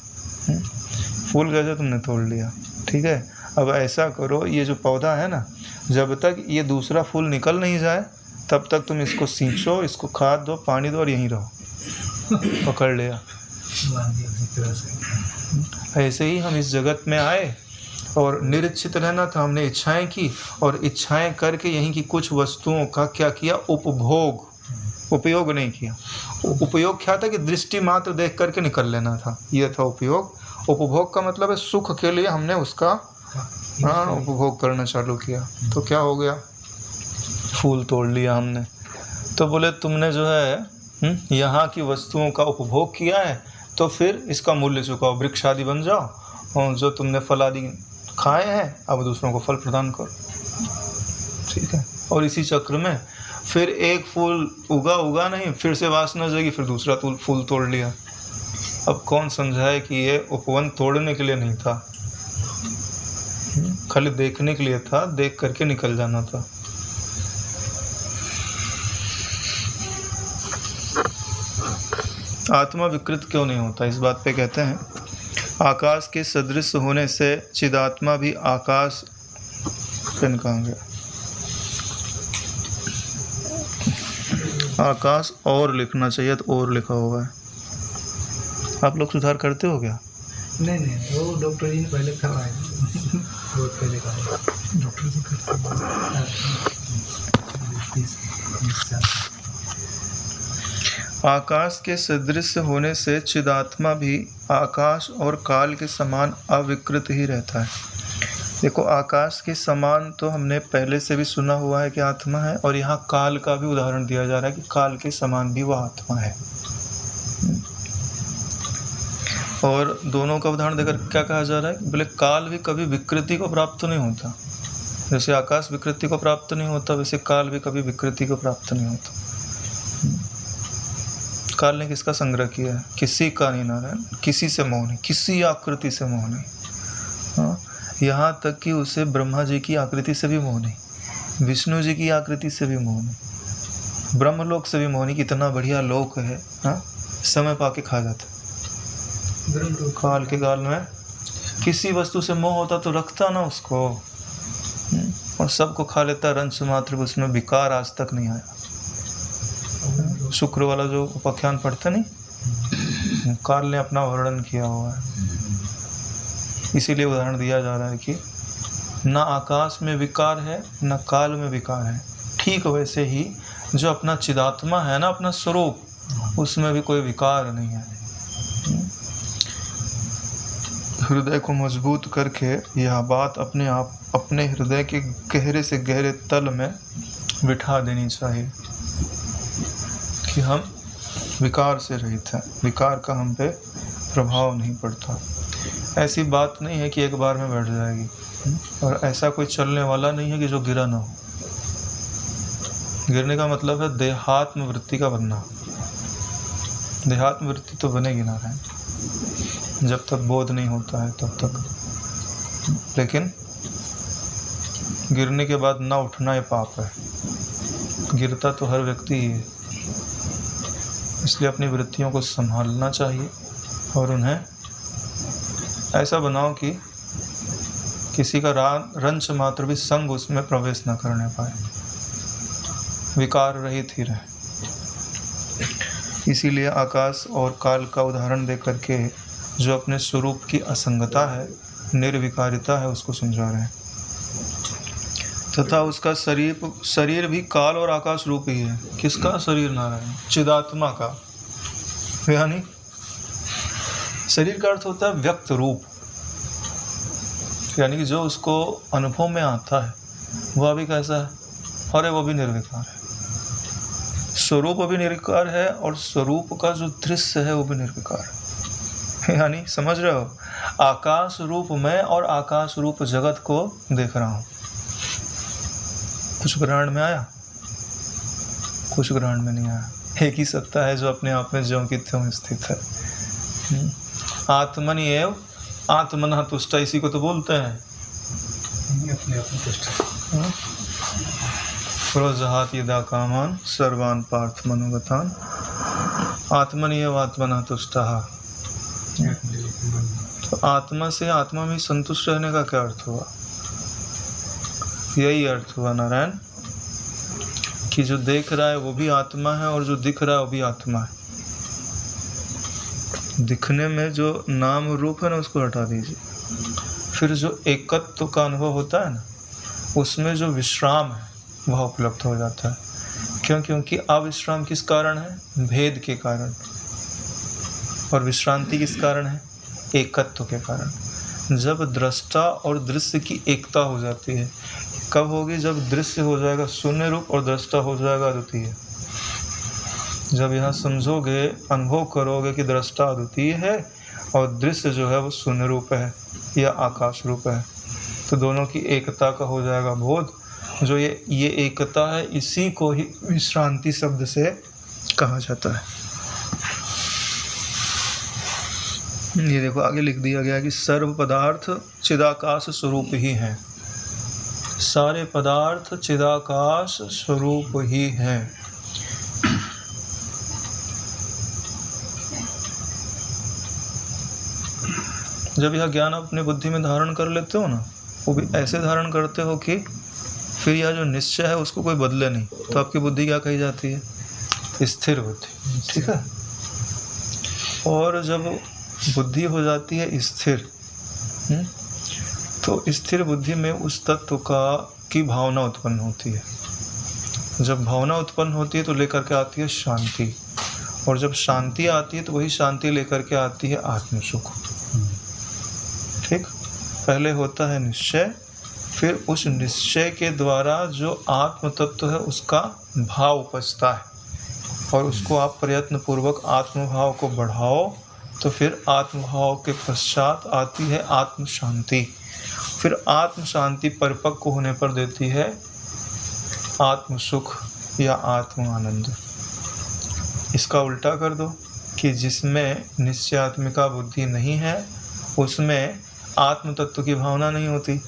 फूल कैसे तुमने तोड़ लिया, ठीक है। अब ऐसा करो, ये जो पौधा है ना, जब तक ये दूसरा फूल निकल नहीं जाए तब तक तुम इसको सींचो, इसको खाद दो, पानी दो और यहीं रहो। पकड़ लिया। ऐसे ही हम इस जगत में आए और निरीक्षित रहना था, हमने इच्छाएं की, और इच्छाएं करके यहीं की कुछ वस्तुओं का क्या किया, उपभोग, उपयोग नहीं किया। उपयोग क्या था कि दृष्टि मात्र देख करके निकल लेना था, यह था उपयोग। उपभोग का मतलब है सुख के लिए हमने उसका उपभोग करना चालू किया, तो क्या हो गया, फूल तोड़ लिया हमने। तो बोले तुमने जो है यहाँ की वस्तुओं का उपभोग किया है तो फिर इसका मूल्य चुकाओ, वृक्ष आदि बन जाओ, और जो तुमने फल आदि खाए हैं अब दूसरों को फल प्रदान करो, ठीक है। और इसी चक्र में फिर एक फूल उगा नहीं, फिर से वासना जाएगी, फिर दूसरा फूल तोड़ लिया। अब कौन समझाए कि ये उपवन तोड़ने के लिए नहीं था, खाली देखने के लिए था, देख करके निकल जाना था। आत्मा विकृत क्यों नहीं होता, इस बात पे कहते हैं आकाश के सदृश होने से चिदात्मा भी आकाश, पेन कहाँ गया, आकाश और लिखना चाहिए तो और लिखा हुआ है। आप लोग सुधार करते हो क्या? नहीं, वो डॉक्टर जी ने पहले करवाया, बहुत पहले करवाया, डॉक्टर जी करते हैं। आकाश के सदृश होने से चिदात्मा भी आकाश और काल के समान अविकृत ही रहता है। देखो, आकाश के समान तो हमने पहले से भी सुना हुआ है कि आत्मा है, और यहाँ काल का भी उदाहरण दिया जा रहा है कि काल के समान भी वह आत्मा है। और दोनों का उदाहरण देकर क्या कहा जा रहा है, बोले काल भी कभी विकृति को प्राप्त नहीं होता। जैसे आकाश विकृति को प्राप्त नहीं होता, वैसे काल भी कभी विकृति को प्राप्त नहीं होता। काल ने किसका संग्रह किया है? किसी का नहीं नारायण, किसी से मोह नहीं, किसी आकृति से मोह नहीं। हाँ, यहाँ तक कि उसे ब्रह्मा जी की आकृति से भी मोह नहीं, विष्णु जी की आकृति से भी मोह नहीं, ब्रह्मलोक से भी मोह नहीं। कितना बढ़िया लोक है, हाँ, समय पाके खा जाता। काल के काल में किसी वस्तु से मोह होता तो रखता ना उसको, और सबको खा लेता, रंश मात्र उसमें विकार आज तक नहीं आया। शुक्र वाला जो उपाख्यान पढ़ते नहीं, काल ने अपना वर्णन किया हुआ है। इसीलिए उदाहरण दिया जा रहा है कि ना आकाश में विकार है, ना काल में विकार है। ठीक वैसे ही जो अपना चिदात्मा है ना, अपना स्वरूप, उसमें भी कोई विकार नहीं है। हृदय को मजबूत करके यह बात अपने आप अपने हृदय के गहरे से गहरे तल में बिठा देनी चाहिए कि हम विकार से रहित हैं, विकार का हम पे प्रभाव नहीं पड़ता। ऐसी बात नहीं है कि एक बार में बैठ जाएगी, और ऐसा कोई चलने वाला नहीं है कि जो गिरा ना हो। गिरने का मतलब है देहात्म वृत्ति का बनना। देहात्म वृत्ति तो बनेगी ना है, जब तक बोध नहीं होता है तब तक। लेकिन गिरने के बाद ना उठना ये पाप है। गिरता तो हर व्यक्ति ही है, इसलिए अपनी वृत्तियों को संभालना चाहिए और उन्हें ऐसा बनाओ कि किसी का रंच मात्र भी संग उसमें प्रवेश न करने पाए, विकार रहित ही रहे। इसीलिए आकाश और काल का उदाहरण दे करके जो अपने स्वरूप की असंगता है, निर्विकारिता है, उसको समझा रहे हैं। तथा उसका शरीर भी काल और आकाश रूप ही है। किसका शरीर? नारायण, चिदात्मा का। यानी शरीर का अर्थ होता है व्यक्त रूप, यानी कि जो उसको अनुभव में आता है वह भी कैसा है? अरे वो भी निर्विकार है। स्वरूप भी निर्विकार है, और स्वरूप का जो दृश्य है वो भी निर्विकार है। यानी समझ रहे हो, आकाश रूप में और आकाश रूप जगत को देख रहा हूँ। कुछ ग्रहण में आया, कुछ ग्रहण में नहीं आया। एक ही सत्ता है जो अपने आप में ज्यों की त्यों स्थित है। आत्मनि एव आत्मनः तुष्ट, इसी को तो बोलते हैं अपने आप में तुष्ट। प्रोजहात यदा कामान सर्वान पार्थ मनोगतान आत्मनि एव आत्मनः तुष्टः। तो आत्मा से आत्मा में संतुष्ट रहने का क्या अर्थ हुआ? यही अर्थ हुआ नारायण, कि जो देख रहा है वो भी आत्मा है, और जो दिख रहा है वो भी आत्मा है। दिखने में जो नाम रूप है ना, उसको हटा दीजिए। फिर जो एकत्व का अनुभव होता है ना, उसमें जो विश्राम है वह उपलब्ध हो जाता है। क्यों? क्योंकि अविश्राम किस कारण है? भेद के कारण। और विश्रांति किस कारण है? एकत्व के कारण। जब दृष्टा और दृश्य की एकता हो जाती है, कब होगी? जब दृश्य हो जाएगा शून्य रूप और दृष्टा हो जाएगा अद्वितीय। जब यह समझोगे, अनुभव करोगे कि दृष्टा अद्वितीय है और दृश्य जो है वो शून्य रूप है या आकाश रूप है, तो दोनों की एकता का हो जाएगा बोध। जो ये एकता है, इसी को ही विश्रांति शब्द से कहा जाता है। ये देखो आगे लिख दिया गया कि सर्व पदार्थ चिदाकाश स्वरूप ही हैं। सारे पदार्थ चिदाकाश स्वरूप ही हैं। जब यह ज्ञान आप अपनी बुद्धि में धारण कर लेते हो ना, वो भी ऐसे धारण करते हो कि फिर यह जो निश्चय है उसको कोई बदले नहीं, तो आपकी बुद्धि क्या कही जाती है? स्थिर बुद्धि। ठीक है। और जब बुद्धि हो जाती है स्थिर, तो स्थिर बुद्धि में उस तत्व की भावना उत्पन्न होती है। जब भावना उत्पन्न होती है तो लेकर के आती है शांति, और जब शांति आती है तो वही शांति लेकर के आती है आत्मसुख। ठीक। पहले होता है निश्चय, फिर उस निश्चय के द्वारा जो आत्म तत्व है उसका भाव उपजता है, और उसको आप प्रयत्न पूर्वक आत्म भाव को बढ़ाओ, तो फिर आत्म भाव के पश्चात आती है आत्म शांति। फिर आत्म शांति परिपक्व होने पर देती है आत्म सुख या आत्म आनंद। इसका उल्टा कर दो कि जिसमें निश्चयात्मिका बुद्धि नहीं है उसमें आत्म तत्व की भावना नहीं होती,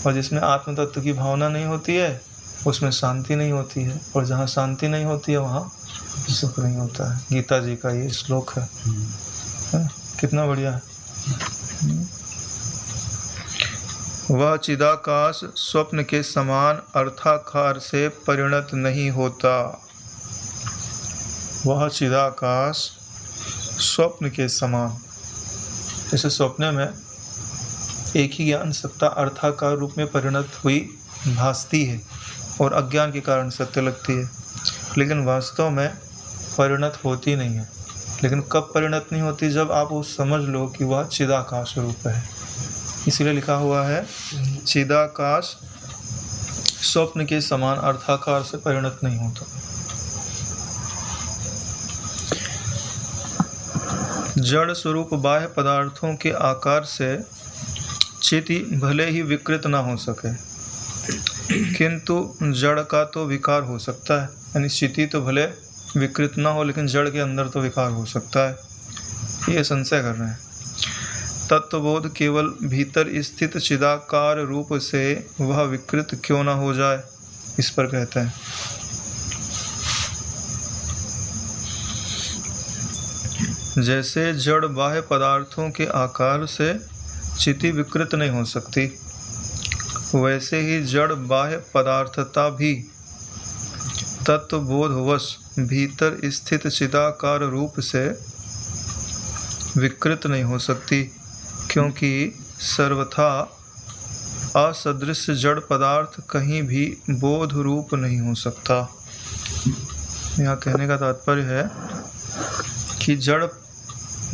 और जिसमें आत्म तत्व की भावना नहीं होती है उसमें शांति नहीं होती है, और जहाँ शांति नहीं होती है वहाँ सुख नहीं होता है। गीता जी का ये श्लोक है। कितना बढ़िया है। वह चिदाकाश स्वप्न के समान अर्थाकार से परिणत नहीं होता। वह चिदाकाश स्वप्न के समान, जैसे स्वप्न में एक ही ज्ञान सत्ता अर्थाकार रूप में परिणत हुई भासती है और अज्ञान के कारण सत्य लगती है, लेकिन वास्तव में परिणत होती नहीं है। लेकिन कब परिणत नहीं होती? जब आप वो समझ लो कि वह चिदाकाश रूप है। इसीलिए लिखा हुआ है चिदाकाश स्वप्न के समान अर्थाकार से परिणत नहीं होता। जड़ स्वरूप बाह्य पदार्थों के आकार से चिति भले ही विकृत ना हो सके, किंतु जड़ का तो विकार हो सकता है। यानी चिति तो भले विकृत ना हो, लेकिन जड़ के अंदर तो विकार हो सकता है। ये संशय कर रहे हैं। तत्वबोध केवल भीतर स्थित चिदाकार रूप से वह विकृत क्यों ना हो जाए, इस पर कहते हैं। जैसे जड़ बाह्य पदार्थों के आकार से चिति विकृत नहीं हो सकती, वैसे ही जड़ बाह्य पदार्थता भी तत्वबोधवश भीतर स्थित चिदाकार रूप से विकृत नहीं हो सकती, क्योंकि सर्वथा असदृश जड़ पदार्थ कहीं भी बोध रूप नहीं हो सकता। यहाँ कहने का तात्पर्य है कि जड़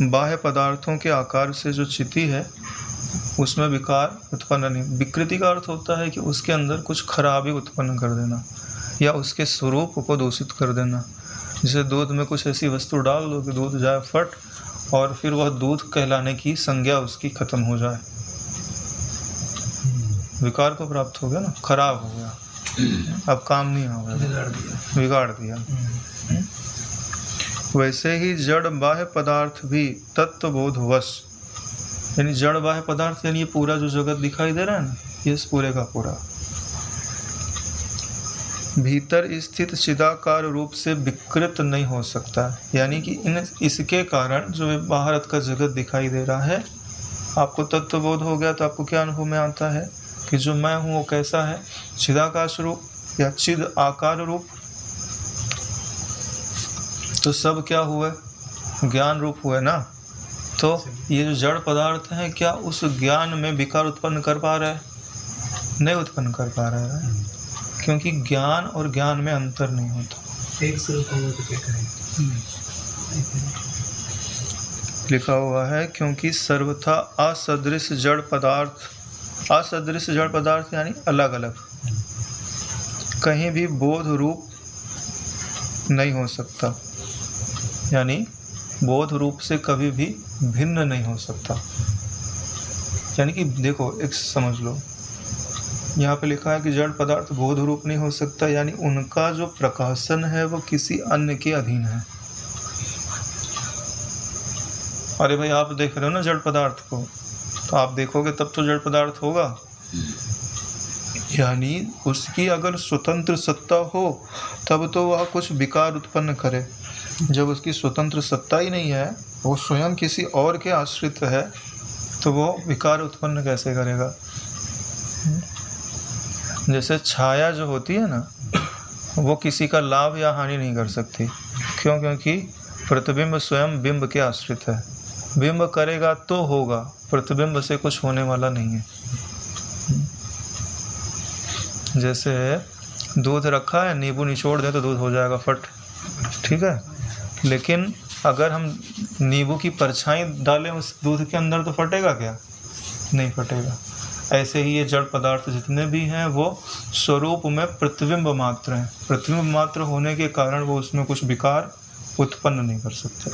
बाह्य पदार्थों के आकार से जो चिति है उसमें विकार उत्पन्न नहीं। विकृति का अर्थ होता है कि उसके अंदर कुछ खराबी उत्पन्न कर देना या उसके स्वरूप को दूषित कर देना। जैसे दूध में कुछ ऐसी वस्तु डाल दो कि दूध जाए फट, और फिर वह दूध कहलाने की संज्ञा उसकी खत्म हो जाए। विकार को प्राप्त हो गया ना, खराब हो गया, अब काम नहीं होगा, बिगाड़ दिया। वैसे ही जड़ बाह्य पदार्थ भी तत्वबोधवश, यानी जड़ बाह्य पदार्थ यानी ये पूरा जो जगत दिखाई दे रहा है ना, ये पूरे का पूरा भीतर स्थित चिदाकार रूप से विकृत नहीं हो सकता। यानी कि इसके कारण जो बाहर का जगत दिखाई दे रहा है, आपको तत्वबोध हो गया तो आपको क्या अनुभव में आता है कि जो मैं हूँ वो कैसा है? चिदाकाश रूप या चिद आकार रूप। तो सब क्या हुए? ज्ञान रूप हुए ना। तो ये जो जड़ पदार्थ हैं, क्या उस ज्ञान में विकार उत्पन्न कर पा रहा है? नहीं उत्पन्न कर पा रहा है, क्योंकि ज्ञान और ज्ञान में अंतर नहीं होता। एक स्वरूप होगा तो क्या करें? लिखा हुआ है क्योंकि सर्वथा असदृश जड़ पदार्थ, असदृश जड़ पदार्थ यानी अलग अलग, कहीं भी बोध रूप नहीं हो सकता। यानी बोध रूप से कभी भी भिन्न नहीं हो सकता। यानी कि देखो, एक समझ लो, यहाँ पे लिखा है कि जड़ पदार्थ बोध रूप नहीं हो सकता, यानी उनका जो प्रकाशन है वो किसी अन्य के अधीन है। अरे भाई, आप देख रहे हो ना जड़ पदार्थ को, तो आप देखोगे तब तो जड़ पदार्थ होगा। यानी उसकी अगर स्वतंत्र सत्ता हो तब तो वह कुछ विकार उत्पन्न करे। जब उसकी स्वतंत्र सत्ता ही नहीं है, वो स्वयं किसी और के आश्रित है, तो वो विकार उत्पन्न कैसे करेगा? जैसे छाया जो होती है ना, वो किसी का लाभ या हानि नहीं कर सकती। क्यों? क्योंकि प्रतिबिंब स्वयं बिंब के आश्रित है। बिंब करेगा तो होगा, प्रतिबिंब से कुछ होने वाला नहीं है। जैसे दूध रखा है, नींबू निचोड़ दें तो दूध हो जाएगा फट, ठीक है, लेकिन अगर हम नींबू की परछाई डालें उस दूध के अंदर तो फटेगा क्या? नहीं फटेगा। ऐसे ही ये जड़ पदार्थ जितने भी हैं वो स्वरूप में प्रतिबिंब मात्र हैं। प्रतिबिंब मात्र होने के कारण वो उसमें कुछ विकार उत्पन्न नहीं कर सकते।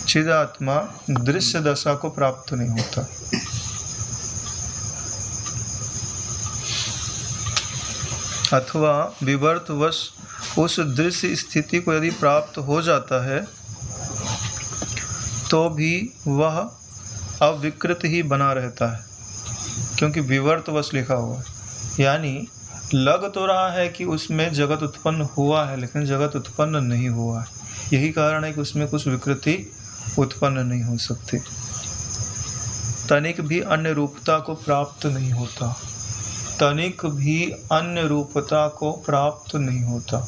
चिदात्मा दृश्य दशा को प्राप्त नहीं होता। अथवा विवर्तवश उस दृश्य स्थिति को यदि प्राप्त हो जाता है तो भी वह अविकृत ही बना रहता है, क्योंकि विवर्तवश लिखा हुआ है, यानी लग तो रहा है कि उसमें जगत उत्पन्न हुआ है लेकिन जगत उत्पन्न नहीं हुआ है। यही कारण है कि उसमें कुछ विकृति उत्पन्न नहीं हो सकती। तनिक भी अन्य रूपता को प्राप्त नहीं होता। तनिक भी अन्य रूपता को प्राप्त नहीं होता।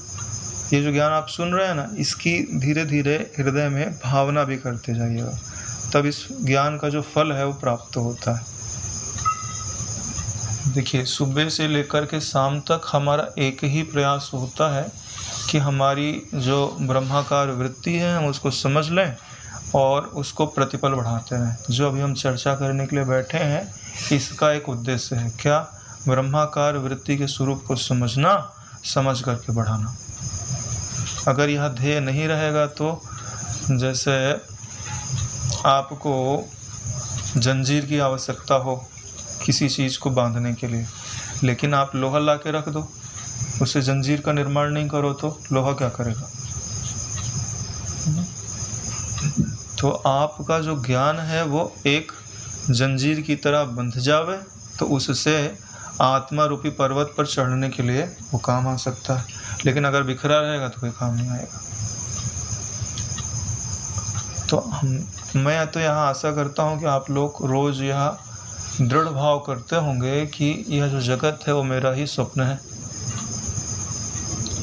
ये जो ज्ञान आप सुन रहे हैं ना, इसकी धीरे धीरे हृदय में भावना भी करते जाइएगा, तब इस ज्ञान का जो फल है वो प्राप्त होता है। देखिए, सुबह से लेकर के शाम तक हमारा एक ही प्रयास होता है कि हमारी जो ब्रह्माकार वृत्ति है हम उसको समझ लें और उसको प्रतिपल बढ़ाते रहें। जो अभी हम चर्चा करने के लिए बैठे हैं, इसका एक उद्देश्य है क्या? ब्रह्माकार वृत्ति के स्वरूप को समझना, समझ करके बढ़ाना। अगर यह ध्येय नहीं रहेगा तो जैसे आपको जंजीर की आवश्यकता हो किसी चीज़ को बांधने के लिए, लेकिन आप लोहा ला के रख दो, उससे जंजीर का निर्माण नहीं करो तो लोहा क्या करेगा? तो आपका जो ज्ञान है वो एक जंजीर की तरह बंध जावे तो उससे आत्मा रूपी पर्वत पर चढ़ने के लिए वो काम आ सकता है। लेकिन अगर बिखरा रहेगा तो कोई काम नहीं आएगा। तो मैं तो यहाँ आशा करता हूँ कि आप लोग रोज़ यह दृढ़ भाव करते होंगे कि यह जो जगत है वो मेरा ही स्वप्न है।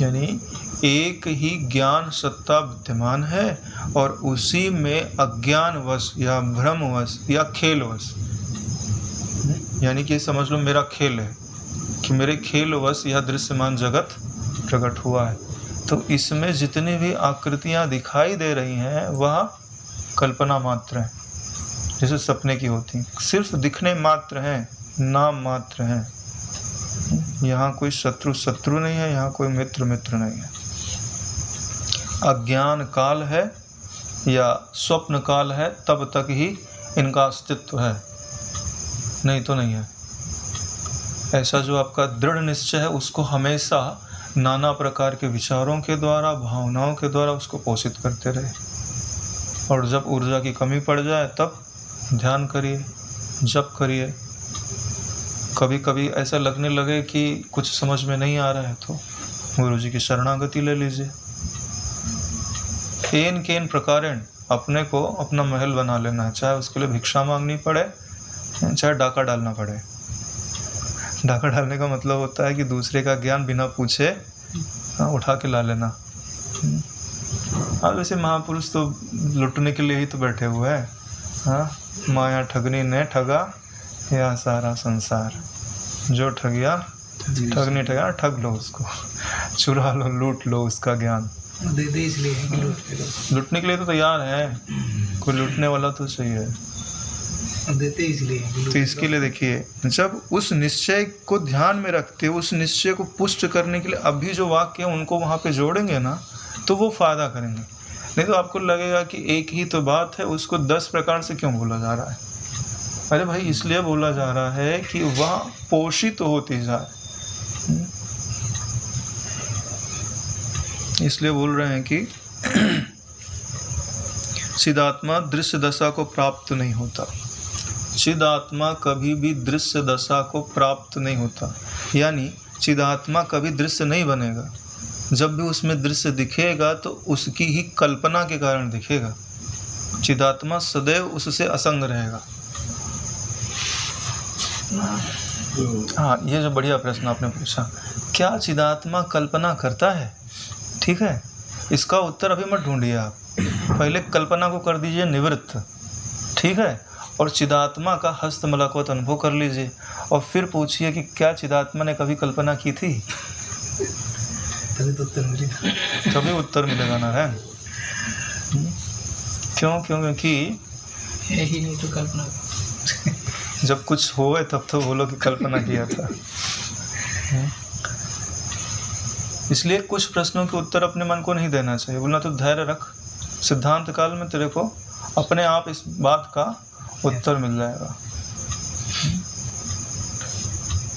यानी एक ही ज्ञान सत्ता विद्यमान है और उसी में अज्ञानवश या भ्रमवश या खेलवश, यानी कि समझ लो मेरा खेल है कि मेरे खेलवश यह दृश्यमान जगत प्रकट हुआ है। तो इसमें जितनी भी आकृतियाँ दिखाई दे रही हैं वह कल्पना मात्र है, जैसे सपने की होती हैं, सिर्फ दिखने मात्र हैं, नाम मात्र हैं। यहाँ कोई शत्रु नहीं है, यहाँ कोई मित्र नहीं है। अज्ञान काल है या स्वप्न काल है तब तक ही इनका अस्तित्व है, नहीं तो नहीं है। ऐसा जो आपका दृढ़ निश्चय है उसको हमेशा नाना प्रकार के विचारों के द्वारा, भावनाओं के द्वारा उसको पोषित करते रहे। और जब ऊर्जा की कमी पड़ जाए तब ध्यान करिए, जप करिए। कभी कभी ऐसा लगने लगे कि कुछ समझ में नहीं आ रहा है तो गुरु जी की शरणागति ले लीजिए। केन प्रकारेण अपने को अपना महल बना लेना है, चाहे उसके लिए भिक्षा मांगनी पड़े, चाहे डाका डालना पड़े। डाका डालने का मतलब होता है कि दूसरे का ज्ञान बिना पूछे उठा के ला लेना। हाँ, वैसे महापुरुष तो लुटने के लिए ही तो बैठे हुए हैं। हाँ, माया ठगनी ने ठगा या सारा संसार, जो ठगिया ठगनी ठगा, ठग लो उसको, चुरा लो, लूट लो उसका ज्ञान। दे इसलिए है कि लूटने के लिए तो तैयार है, कोई लूटने वाला तो चाहिए, देते इसलिए। तो इसके लिए देखिए, जब उस निश्चय को ध्यान में रखते, उस निश्चय को पुष्ट करने के लिए अभी जो वाक्य है उनको वहाँ पे जोड़ेंगे ना तो वो फायदा करेंगे। नहीं तो आपको लगेगा कि एक ही तो बात है, उसको 10 प्रकार से क्यों बोला जा रहा है। अरे भाई, इसलिए बोला जा रहा है कि वह पोषित होती जाए, इसलिए बोल रहे हैं कि चिदात्मा दृश्य दशा को प्राप्त नहीं होता। चिदात्मा कभी भी दृश्य दशा को प्राप्त नहीं होता, यानी चिदात्मा कभी दृश्य नहीं बनेगा। जब भी उसमें दृश्य दिखेगा तो उसकी ही कल्पना के कारण दिखेगा। चिदात्मा सदैव उससे असंग रहेगा। हाँ, ये जो बढ़िया प्रश्न आपने पूछा, क्या चिदात्मा कल्पना करता है? ठीक है, इसका उत्तर अभी मत ढूंढिए आप, पहले कल्पना को कर दीजिए निवृत्त, ठीक है, और चिदात्मा का हस्त मलकोत अनुभव कर लीजिए, और फिर पूछिए कि क्या चिदात्मा ने कभी कल्पना की थी? तभी तो उत्तर मिलेगा। तभी उत्तर मिलेगा नारायण। क्यों? क्योंकि है ही नहीं तो कल्पना। जब कुछ होए तब तो बोलो कि कल्पना किया था। इसलिए कुछ प्रश्नों के उत्तर अपने मन को नहीं देना चाहिए, बोलना तो धैर्य रख, सिद्धांत काल में तेरे को अपने आप इस बात का उत्तर मिल जाएगा।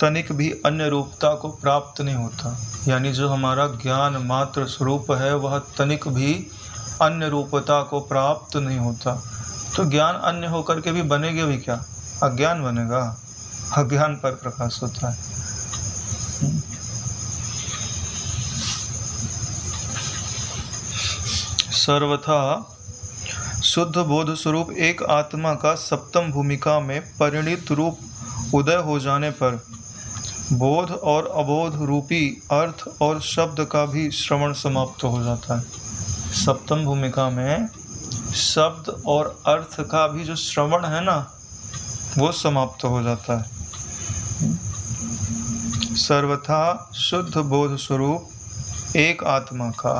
तनिक भी अन्य रूपता को प्राप्त नहीं होता, यानी जो हमारा ज्ञान मात्र स्वरूप है वह तनिक भी अन्य रूपता को प्राप्त नहीं होता। तो ज्ञान अन्य होकर के भी बनेगा भी क्या? अज्ञान बनेगा, अज्ञान पर प्रकाश होता है। सर्वथा शुद्ध बोध स्वरूप एक आत्मा का सप्तम भूमिका में परिणित रूप उदय हो जाने पर बोध और अबोध रूपी अर्थ और शब्द का भी श्रवण समाप्त हो जाता है। सप्तम भूमिका में शब्द और अर्थ का भी जो श्रवण है ना, वो समाप्त हो जाता है। सर्वथा शुद्ध बोध स्वरूप एक आत्मा का,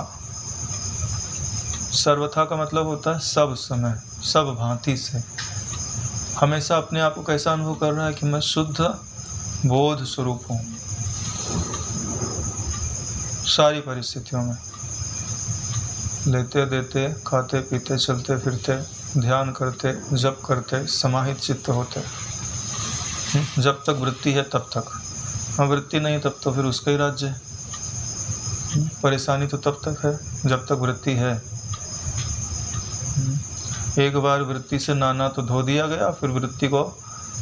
सर्वथा का मतलब होता है सब समय, सब भांति से, हमेशा अपने आप को कैसा अनुभव कर रहा है कि मैं शुद्ध बोध स्वरूप हूँ सारी परिस्थितियों में, लेते देते, खाते पीते, चलते फिरते, ध्यान करते, जप करते, समाहित चित्त होते। जब तक वृत्ति है तब तक, हाँ वृत्ति नहीं तब तो फिर उसका ही राज्य है। परेशानी तो तब तक है जब तक वृत्ति है। एक बार वृत्ति से नाना तो धो दिया गया, फिर वृत्ति को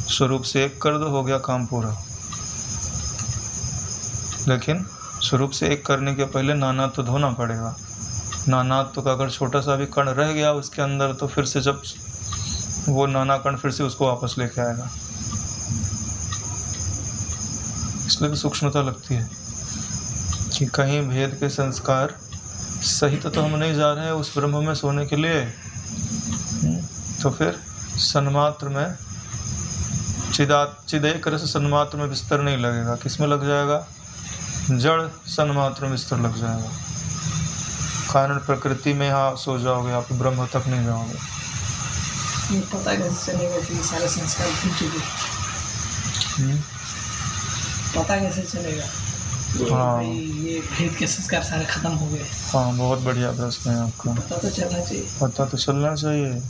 स्वरूप से एक कर दो, हो गया काम पूरा। लेकिन स्वरूप से एक करने के पहले नाना तो धोना पड़ेगा। नानात्व का अगर छोटा सा भी कण रह गया उसके अंदर, तो फिर से जब वो नाना कण फिर से उसको वापस लेके आएगा। इसलिए भी सूक्ष्मता लगती है कि कहीं भेद के संस्कार सहित तो हम नहीं जा रहे हैं उस ब्रह्म में सोने के लिए, तो फिर सन्मात्र में चिदेक रस सन्मात्र में बिस्तर नहीं लगेगा। किस में लग जाएगा? जड़ सन्मात्र में बिस्तर लग जाएगा। कारण प्रकृति में हाँ सो जाओगे आप, ब्रह्म तक नहीं जाओगे। ये पता कैसे चलेगा कि सारे संस्कार भूल चुके? पता कैसे चलेगा? हाँ भाई ये भेद के संस्कार सारे खत्म हो गए। हाँ, बहुत बढ़िया प्रश्न है आपका। पता तो चलना चाहिए। पता तो चलना चाहिए।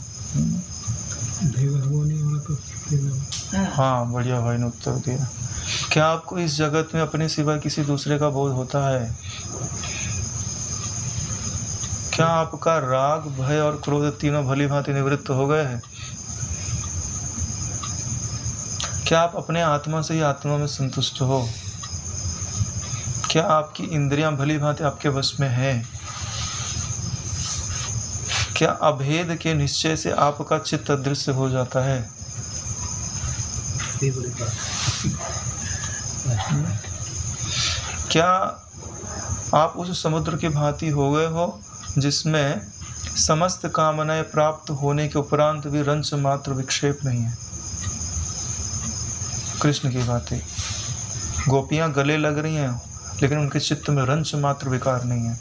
हाँ, बढ़िया भाई ने उत्तर दिया। क्या आपको इस जगत में अपने सिवा किसी दूसरे का बोध होता है? क्या आपका राग, भय और क्रोध तीनों भली भांति निवृत्त हो गए हैं? क्या आप अपने आत्मा से ही आत्मा में संतुष्ट हो? क्या आपकी इंद्रियां भली भांति आपके वश में हैं? क्या अभेद के निश्चय से आपका चित्त अदृश्य हो जाता है? क्या आप उस समुद्र की भांति हो गए हो जिसमें समस्त कामनाएं प्राप्त होने के उपरांत भी रंच मात्र विक्षेप नहीं है? कृष्ण की बातें, गोपियां गले लग रही हैं लेकिन उनके चित्त में रंच मात्र विकार नहीं है।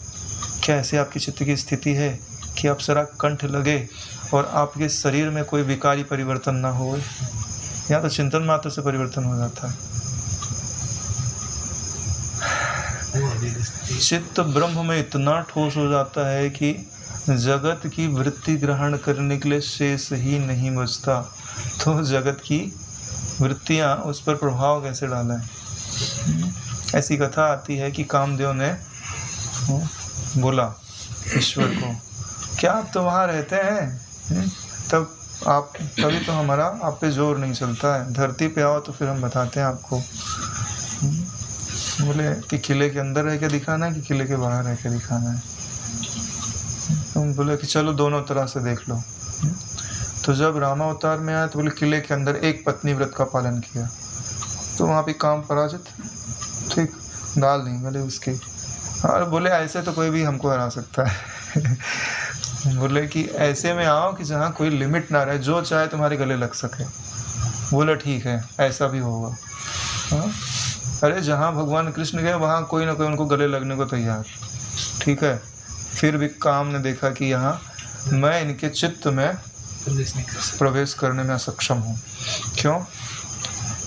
क्या ऐसे आपकी चित्त की स्थिति है कि अप्सरा कंठ लगे और आपके शरीर में कोई विकारी परिवर्तन ना हो? यहाँ तो चिंतन मात्र से परिवर्तन हो जाता है। चित्त ब्रह्म में इतना ठोस हो जाता है कि जगत की वृत्ति ग्रहण करने के लिए शेष ही नहीं बचता। तो जगत की वृत्तियां उस पर प्रभाव कैसे डालें? ऐसी कथा आती है कि कामदेव ने बोला ईश्वर को, क्या आप तो वहाँ रहते हैं, तभी तो हमारा आप पे जोर नहीं चलता है, धरती पे आओ तो फिर हम बताते हैं आपको। बोले कि किले के अंदर रह के दिखाना है कि किले के बाहर रह के दिखाना है? तुम बोले कि चलो दोनों तरह से देख लो। तो जब रामावतार में आया तो बोले किले के अंदर एक पत्नी व्रत का पालन किया, तो वहाँ भी काम पराजित, ठीक, दाल नहीं बोले उसकी। और बोले ऐसे तो कोई भी हमको हरा सकता है बोले कि ऐसे में आओ कि जहाँ कोई लिमिट ना रहे, जो चाहे तुम्हारे गले लग सके। बोले ठीक है, ऐसा भी होगा। हाँ, अरे जहाँ भगवान कृष्ण गए वहाँ कोई ना कोई उनको गले लगने को तैयार, ठीक है। फिर भी काम ने देखा कि यहाँ मैं इनके चित्त में प्रवेश करने में असक्षम हूँ। क्यों?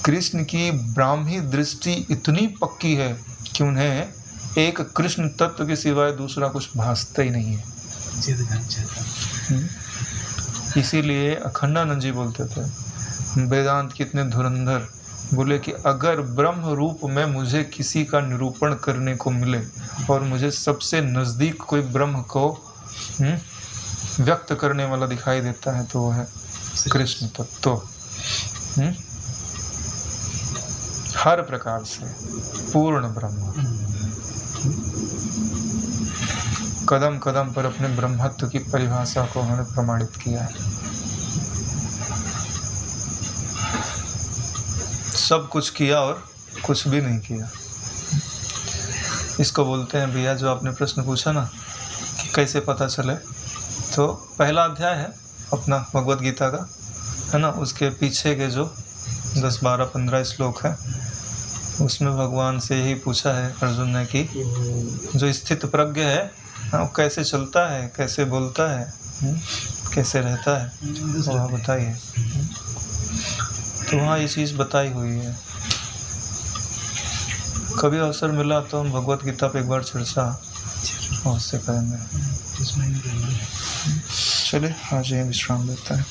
कृष्ण की ब्राह्मी दृष्टि इतनी पक्की है कि उन्हें एक कृष्ण तत्व के सिवाय दूसरा कुछ भासता ही नहीं है। इसीलिए अखंडानंद जी बोलते थे, वेदांत कितने धुरंधर, बोले कि अगर ब्रह्म रूप में मुझे किसी का निरूपण करने को मिले और मुझे सबसे नज़दीक कोई ब्रह्म को व्यक्त करने वाला दिखाई देता है तो वो है कृष्ण तत्व। हर प्रकार से पूर्ण ब्रह्म, कदम कदम पर अपने ब्रह्मत्व की परिभाषा को उन्होंने प्रमाणित किया है। सब कुछ किया और कुछ भी नहीं किया। इसको बोलते हैं भैया, जो आपने प्रश्न पूछा ना कि कैसे पता चले, तो पहला अध्याय है अपना भगवत गीता का, है ना, उसके पीछे के जो 10, 12, 15 श्लोक है, उसमें भगवान से यही पूछा है अर्जुन ने कि जो स्थित प्रज्ञ है वो कैसे चलता है, कैसे बोलता है, कैसे रहता है, वह बताइए। तो वहाँ ये चीज़ बताई हुई है। कभी अवसर मिला तो हम भगवत गीता पे एक बार चर्चा अवश्य करेंगे। चलिए आज यहीं विश्राम लेता है।